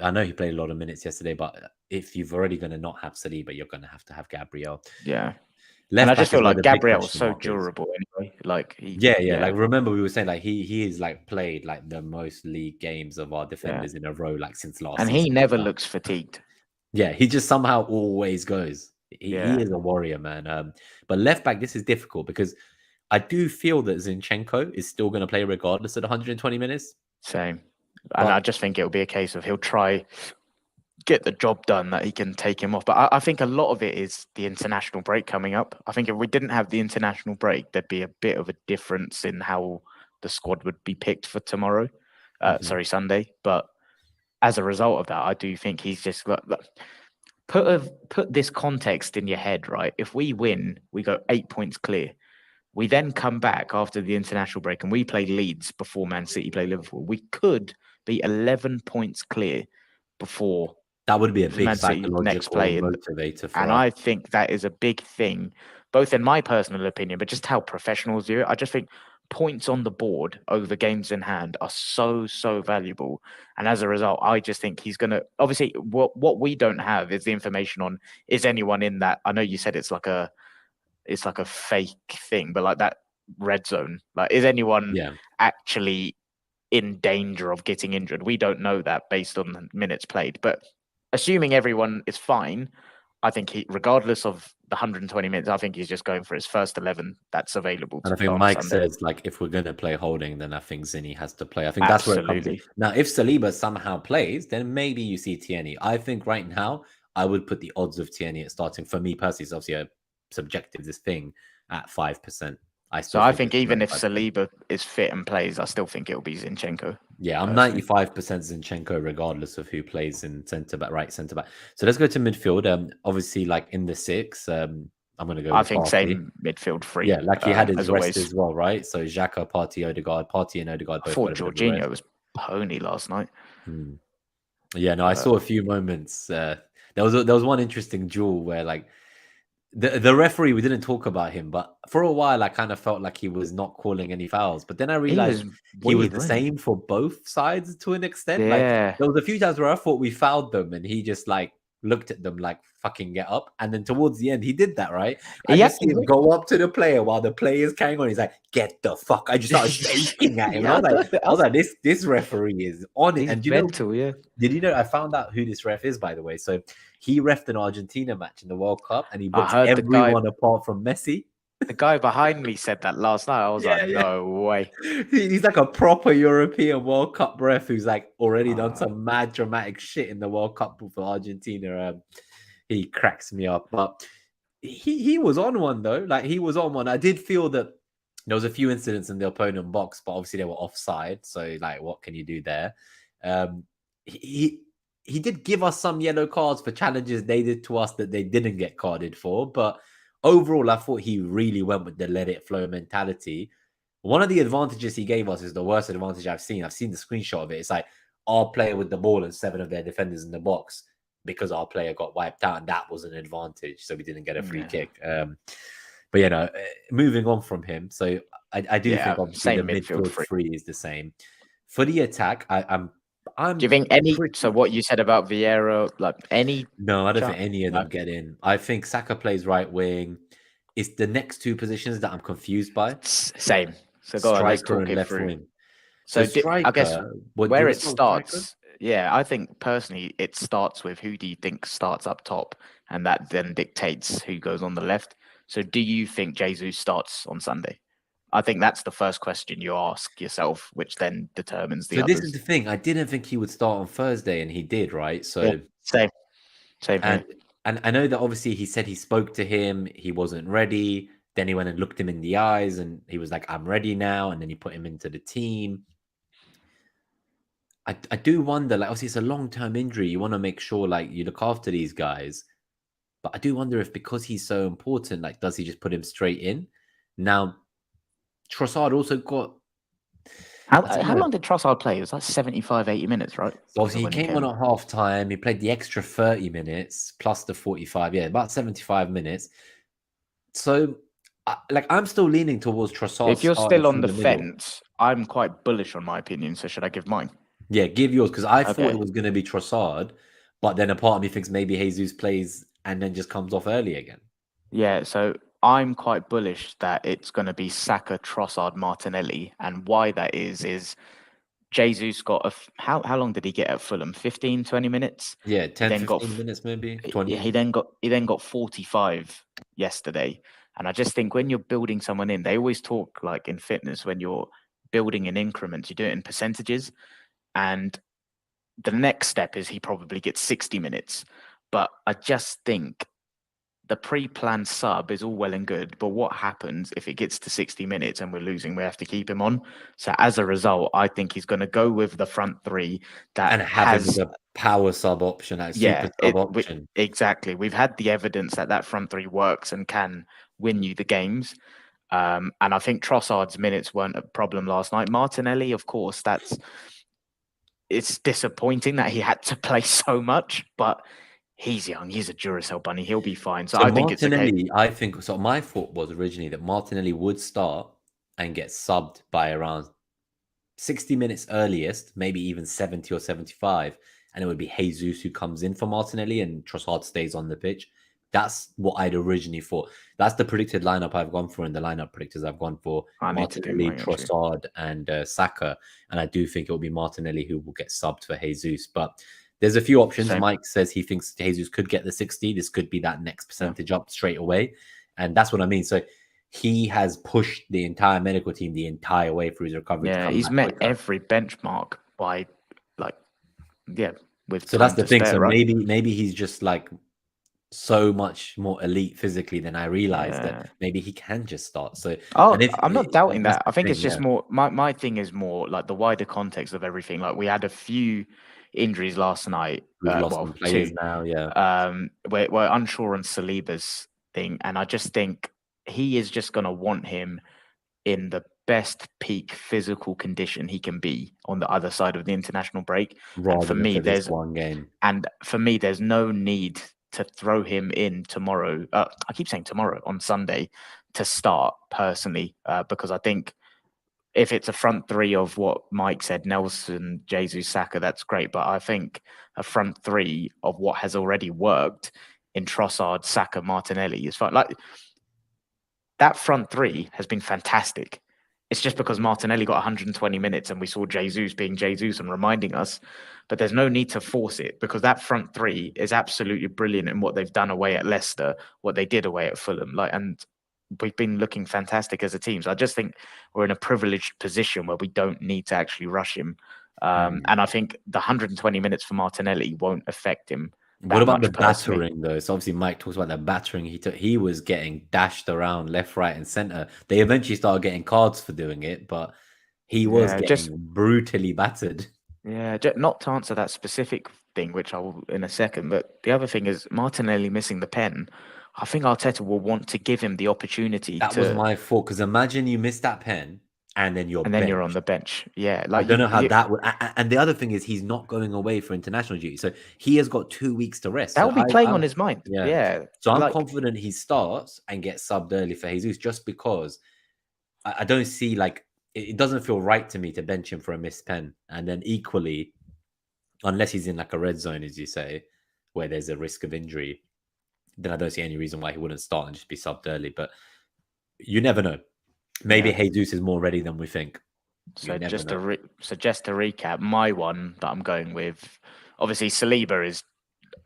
Speaker 1: I know he played a lot of minutes yesterday, but if you've already going to not have Saliba, you're going to have Gabriel.
Speaker 2: Yeah.
Speaker 1: Left
Speaker 2: and I just
Speaker 1: back
Speaker 2: feel
Speaker 1: is where
Speaker 2: like
Speaker 1: the big
Speaker 2: Gabriel was
Speaker 1: question
Speaker 2: so
Speaker 1: mark is.
Speaker 2: durable anyway. Like
Speaker 1: Like remember we were saying like he is like played like the most league games of our defenders in a row like since last
Speaker 2: and
Speaker 1: season.
Speaker 2: he never looks fatigued.
Speaker 1: Yeah, he just somehow always goes. He is a warrior, man. But left back, this is difficult because I do feel that Zinchenko is still going to play regardless of the 120 minutes.
Speaker 2: Same. And I just think it'll be a case of he'll try get the job done that he can take him off. But I think a lot of it is the international break coming up. I think if we didn't have the international break, there'd be a bit of a difference in how the squad would be picked for tomorrow. Sunday. But as a result of that, I do think he's just put this context in your head, right? If we win, we go 8 points clear. We then come back after the international break and we play Leeds before Man City play Liverpool. We could be 11 points clear before
Speaker 1: that would be a big
Speaker 2: Man City next play
Speaker 1: motivator for
Speaker 2: and
Speaker 1: us.
Speaker 2: I think that is a big thing, both in my personal opinion, but just how professionals do it. I just think points on the board over games in hand are so valuable, and as a result, I just think he's gonna. Obviously, what we don't have is the information on is anyone in that. I know you said it's like a fake thing, but like that red zone, like is anyone actually in danger of getting injured? We don't know that based on the minutes played, but assuming everyone is fine, I think he, regardless of the 120 minutes, I think he's just going for his first 11 that's available.
Speaker 1: And I think Mike says, like, if we're going to play Holding, then I think Zinni has to play. I think that's where it comes in. Now, if Saliba somehow plays, then maybe you see Tierney. I think right now, I would put the odds of Tierney at starting. For me personally, it's obviously a subjective thing at 5%.
Speaker 2: I think even if Saliba is fit and plays, I still think it'll be Zinchenko.
Speaker 1: Yeah, I'm 95% Zinchenko, regardless of who plays in right centre back. So let's go to midfield. Obviously, like in the 6, I'm going to go.
Speaker 2: I think same midfield 3.
Speaker 1: Yeah, like he had his rest as well, right? So Xhaka, Partey, Odegaard, and Odegaard.
Speaker 2: I thought Jorginho was pony last night.
Speaker 1: Yeah, no, I saw a few moments. There was one interesting duel where like. The referee, we didn't talk about him, but for a while I kind of felt like he was not calling any fouls. But then I realized he was the same for both sides to an extent.
Speaker 2: Yeah.
Speaker 1: Like there was a few times where I thought we fouled them, and he just like looked at them like fucking get up. And then towards the end, he did that, right? I just see him go up to the player while the player is carrying on. He's like, "Get the fuck!" I just started shaking at him. I was like, "This referee is on it." And
Speaker 2: mental,
Speaker 1: did you know? I found out who this ref is, by the way. So he refed an Argentina match in the World Cup, and he booked everyone apart from Messi.
Speaker 2: The guy behind me said that last night. I was like, no way.
Speaker 1: He's like a proper European World Cup ref who's like already done some mad dramatic shit in the World Cup for Argentina. He cracks me up. But he was on one, though. Like, he was on one. I did feel that there was a few incidents in the opponent box, but obviously they were offside. So, like, what can you do there? He did give us some yellow cards for challenges they did to us that they didn't get carded for. But overall, I thought he really went with the let it flow mentality. One of the advantages he gave us is the worst advantage I've seen. I've seen the screenshot of it. It's like our player with the ball and 7 of their defenders in the box because our player got wiped out, and that was an advantage. So we didn't get a free kick. But, you know, moving on from him. So I do think obviously the midfield 3 is the same. For the attack,
Speaker 2: do you think any? So what you said about Vieira, like any?
Speaker 1: No, I don't think any of them get in. I think Saka plays right wing. It's the next 2 positions that I'm confused by.
Speaker 2: Same. So go
Speaker 1: striker and left wing.
Speaker 2: So striker, I guess where it starts. Yeah, I think personally it starts with who do you think starts up top, and that then dictates who goes on the left. So do you think Jesus starts on Sunday? I think that's the first question you ask yourself, which then determines the others.
Speaker 1: This is the thing. I didn't think he would start on Thursday, and he did, right? So
Speaker 2: same.
Speaker 1: And I know that obviously he said he spoke to him. He wasn't ready. Then he went and looked him in the eyes and he was like, I'm ready now. And then he put him into the team. I do wonder, like, obviously it's a long-term injury. You want to make sure, like, you look after these guys. But I do wonder if because he's so important, like, does he just put him straight in? Now, Trossard also got...
Speaker 2: How long did Trossard play? It was like 75, 80 minutes, right?
Speaker 1: So obviously he came on at half-time. He played the extra 30 minutes plus the 45. Yeah, about 75 minutes. So, I'm still leaning towards Trossard.
Speaker 2: If you're still on the fence, I'm quite bullish on my opinion. So should I give mine?
Speaker 1: Yeah, give yours, because I thought it was going to be Trossard, but then a part of me thinks maybe Jesus plays and then just comes off early again.
Speaker 2: Yeah, so I'm quite bullish that it's going to be Saka, Trossard, Martinelli, and why that is Jesus got how long did he get at Fulham? 15, 20 minutes?
Speaker 1: Yeah, 10, 15 minutes maybe. 20.
Speaker 2: He then got 45 yesterday. And I just think when you're building someone in, they always talk like in fitness, when you're building in increments, you do it in percentages. And the next step is he probably gets 60 minutes. But I just think the pre-planned sub is all well and good, but what happens if it gets to 60 minutes and we're losing? We have to keep him on. So as a result, I think he's going to go with the front three that
Speaker 1: has a power sub option, super sub option.
Speaker 2: Exactly. We've had the evidence that front three works and can win you the games. And I think Trossard's minutes weren't a problem last night. Martinelli, of course, it's disappointing that he had to play so much, but he's young. He's a Duracell bunny. He'll be fine. So I think
Speaker 1: Martinelli, my thought was originally that Martinelli would start and get subbed by around 60 minutes earliest, maybe even 70 or 75. And it would be Jesus who comes in for Martinelli and Trossard stays on the pitch. That's what I'd originally thought. That's the predicted lineup I've gone for, and the lineup predictors I've gone for Martinelli, Trossard, and Saka. And I do think it will be Martinelli who will get subbed for Jesus. But there's a few options.
Speaker 2: Same.
Speaker 1: Mike says he thinks Jesus could get the 60. This could be that next percentage up straight away. And that's what I mean. So he has pushed the entire medical team the entire way through his recovery.
Speaker 2: Yeah, he's met every benchmark by with.
Speaker 1: So that's the thing. So maybe he's just like so much more elite physically than I realized that maybe he can just start. So
Speaker 2: I'm not doubting that. I think it's just more my thing is more like the wider context of everything. Like we had a few injuries last night.
Speaker 1: We've lost some players now,
Speaker 2: we're unsure on Saliba's thing, and I just think he is just going to want him in the best peak physical condition he can be on the other side of the international break. And for me, there's
Speaker 1: one game,
Speaker 2: and for me, there's no need to throw him in tomorrow. I keep saying tomorrow, on Sunday, to start personally, because I think if it's a front three of what Mike said, Nelson, Jesus, Saka, that's great. But I think a front three of what has already worked in Trossard, Saka, Martinelli is fine. Like that front three has been fantastic. It's just because Martinelli got 120 minutes and we saw Jesus being Jesus and reminding us, but there's no need to force it because that front three is absolutely brilliant in what they've done away at Leicester, what they did away at Fulham. And we've been looking fantastic as a team. So I just think we're in a privileged position where we don't need to actually rush him. And I think the 120 minutes for Martinelli won't affect him.
Speaker 1: What about the battering though? So obviously Mike talks about the battering he took. He was getting dashed around left, right, and center. They eventually started getting cards for doing it, but he was getting brutally battered.
Speaker 2: Yeah, not to answer that specific thing, which I will in a second. But the other thing is Martinelli missing the pen. I think Arteta will want to give him the opportunity.
Speaker 1: That was my fault, because imagine you miss that pen. And then you're
Speaker 2: on the bench. Yeah.
Speaker 1: I don't know how that would. And the other thing is he's not going away for international duty. So he has got 2 weeks to rest.
Speaker 2: That will be playing on his mind. Yeah.
Speaker 1: So I'm confident he starts and gets subbed early for Jesus, just because I don't see, like, it doesn't feel right to me to bench him for a missed pen. And then equally, unless he's in like a red zone, as you say, where there's a risk of injury, then I don't see any reason why he wouldn't start and just be subbed early. But you never know. Maybe Jesus is more ready than we think.
Speaker 2: So just to recap, my one that I'm going with, obviously Saliba is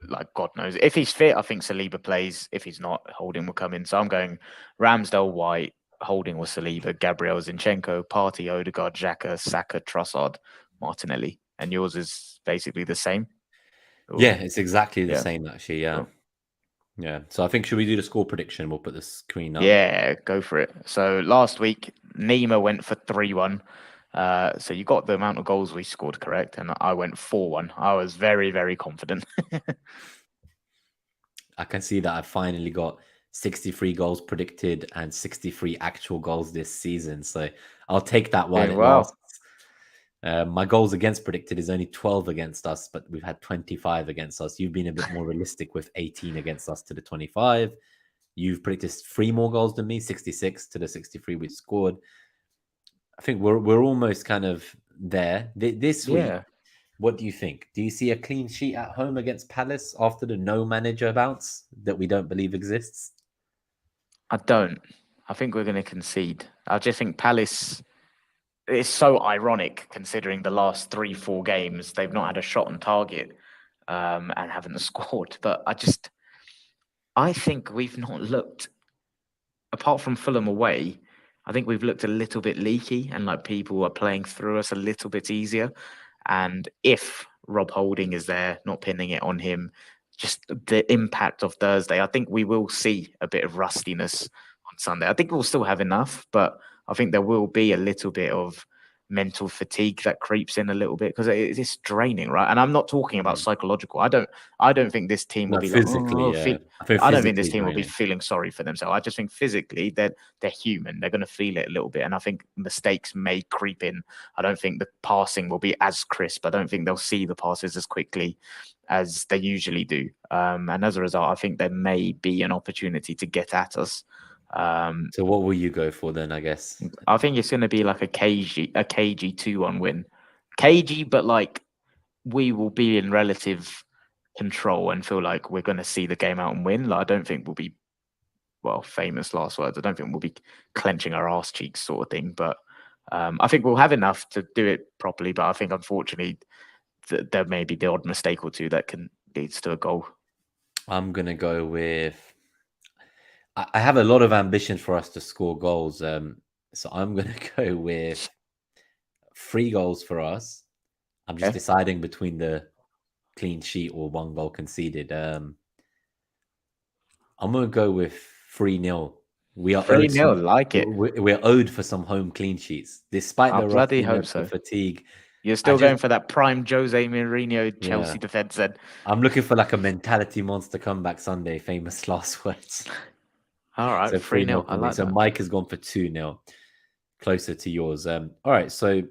Speaker 2: like God knows. If he's fit, I think Saliba plays. If he's not, Holding will come in. So I'm going Ramsdale, White, Holding or Saliba, Gabriel, Zinchenko, Partey, Odegaard, Xhaka, Saka, Trossard, Martinelli. And yours is basically the same?
Speaker 1: Yeah, it's exactly the same actually, yeah.
Speaker 2: Cool.
Speaker 1: Yeah. So I think should we do the score prediction? We'll put the screen up.
Speaker 2: Yeah, go for it. So last week, Nima went for 3-1. So you got the amount of goals we scored correct, and I went 4-1. I was very, very confident.
Speaker 1: I can see that I finally got 63 goals predicted and 63 actual goals this season. So I'll take that while
Speaker 2: Doing
Speaker 1: it
Speaker 2: well.
Speaker 1: lasts. My goals against predicted is only 12 against us, but we've had 25 against us. You've been a bit more realistic with 18 against us to the 25. You've predicted 3 more goals than me, 66 to the 63 we scored. I think we're almost kind of there. This week,
Speaker 2: Yeah,
Speaker 1: what do you think? Do you see a clean sheet at home against Palace after the no manager bounce that we don't believe exists?
Speaker 2: I don't. I think we're going to concede. I just think Palace. It's so ironic considering the last 3-4 games they've not had a shot on target and haven't scored. But I think we've not looked, apart from Fulham away, I think we've looked a little bit leaky and like people are playing through us a little bit easier. And if Rob Holding is there, not pinning it on him, just the impact of Thursday, I think we will see a bit of rustiness on Sunday. I think we'll still have enough, but I think there will be a little bit of mental fatigue that creeps in a little bit because it's draining, right? And I'm not talking about psychological. I don't think this team will
Speaker 1: No,
Speaker 2: be like,
Speaker 1: physically, yeah.
Speaker 2: I don't think this
Speaker 1: physically
Speaker 2: team will be
Speaker 1: draining.
Speaker 2: feeling sorry for themselves. I just think physically they're human. They're going to feel it a little bit, and I think mistakes may creep in. I don't think the passing will be as crisp. I don't think they'll see the passes as quickly as they usually do. And as a result, I think there may be an opportunity to get at us.
Speaker 1: So what will you go for then, I guess?
Speaker 2: I think it's going to be like a cagey 2-1 win. Cagey, but like we will be in relative control and feel like we're going to see the game out and win. Like, I don't think we'll be, well, famous last words. I don't think we'll be clenching our arse cheeks sort of thing. But I think we'll have enough to do it properly. But I think, unfortunately, there may be the odd mistake or two that can lead to a goal.
Speaker 1: I'm going to go with... I have a lot of ambition for us to score goals. So I'm going to go with 3 goals for us. I'm just deciding between the clean sheet or 1 goal conceded. I'm going to go with 3-0. We are
Speaker 2: 3-0, like it.
Speaker 1: We're owed for some home clean sheets, despite the
Speaker 2: bloody hope
Speaker 1: rustiness, the fatigue.
Speaker 2: You're still going for that prime Jose Mourinho Chelsea defense then.
Speaker 1: I'm looking for like a mentality monster comeback Sunday, famous last words.
Speaker 2: All right,
Speaker 1: So
Speaker 2: 3-0. I like
Speaker 1: so
Speaker 2: that.
Speaker 1: Mike has gone for 2-0, closer to yours. All right, so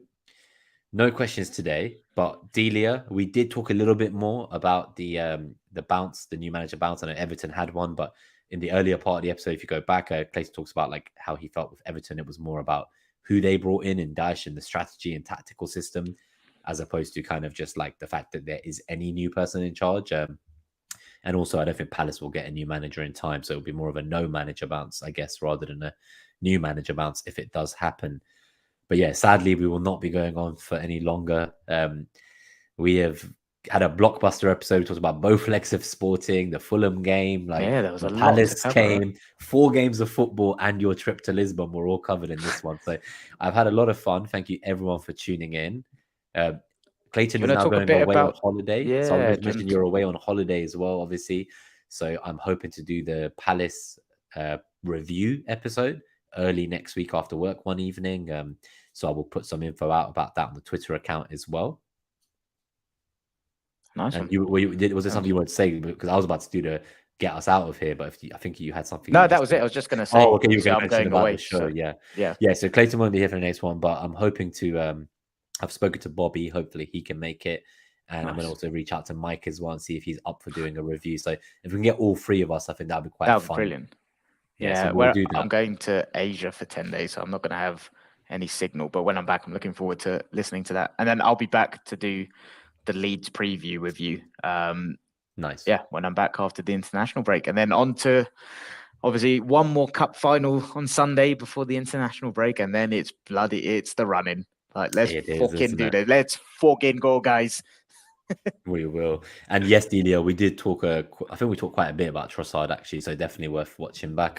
Speaker 1: no questions today, but Delia, we did talk a little bit more about the bounce, the new manager bounce. I know Everton had one, but in the earlier part of the episode, if you go back, Clayton talks about like how he felt with Everton. It was more about who they brought in Daesh and the strategy and tactical system, as opposed to kind of just like the fact that there is any new person in charge. And also, I don't think Palace will get a new manager in time, so it'll be more of a no manager bounce, I guess, rather than a new manager bounce if it does happen. But yeah, sadly, we will not be going on for any longer. We have had a blockbuster episode. We talked about both legs of Sporting, the Fulham game, like
Speaker 2: there was a
Speaker 1: Palace
Speaker 2: lot to cover.
Speaker 1: came, 4 games of football, and your trip to Lisbon were all covered in this one. So I've had a lot of fun. Thank you, everyone, for tuning in. Clayton is now going away on holiday.
Speaker 2: Yeah,
Speaker 1: so I mentioned you're away on holiday as well, obviously. So I'm hoping to do the Palace review episode early next week after work one evening. So I will put some info out about that on the Twitter account as well.
Speaker 2: Nice
Speaker 1: and
Speaker 2: one.
Speaker 1: Was there something you wanted to say? Because I was about to do the get us out of here, but I think you had something.
Speaker 2: No, that was it. I was just going to say.
Speaker 1: Oh, okay, you're going to mention about
Speaker 2: away,
Speaker 1: the show.
Speaker 2: So,
Speaker 1: yeah. So Clayton won't be here for the next one, but I'm hoping to. I've spoken to Bobby. Hopefully he can make it. And I'm going to also reach out to Mike as well and see if he's up for doing a review. So if we can get all 3 of us, I think that'd be quite fun.
Speaker 2: That would be brilliant.
Speaker 1: Yeah, so we'll do that.
Speaker 2: I'm going to Asia for 10 days, so I'm not going to have any signal. But when I'm back, I'm looking forward to listening to that. And then I'll be back to do the Leeds preview with you.
Speaker 1: Nice.
Speaker 2: Yeah, when I'm back after the international break. And then on to, obviously, one more cup final on Sunday before the international break. And then it's the running. Like, let's fucking do this. Let's fucking go, guys.
Speaker 1: We will. And yes, Delia, we did talk. I think we talked quite a bit about Trossard, actually. So definitely worth watching back.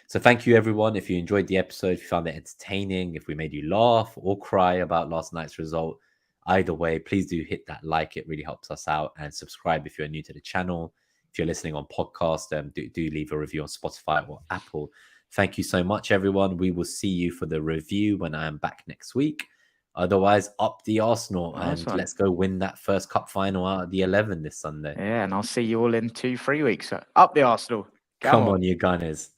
Speaker 1: So thank you, everyone. If you enjoyed the episode, if you found it entertaining, if we made you laugh or cry about last night's result, either way, please do hit that like. It really helps us out. And subscribe if you're new to the channel. if you're listening on podcast, do leave a review on Spotify or Apple. Thank you so much, everyone. We will see you for the review when I am back next week. Otherwise, up the Arsenal, and let's go win that first cup final out of the 11 this Sunday.
Speaker 2: Yeah, and I'll see you all in 2-3 weeks. So up the Arsenal.
Speaker 1: Come on, you Gunners.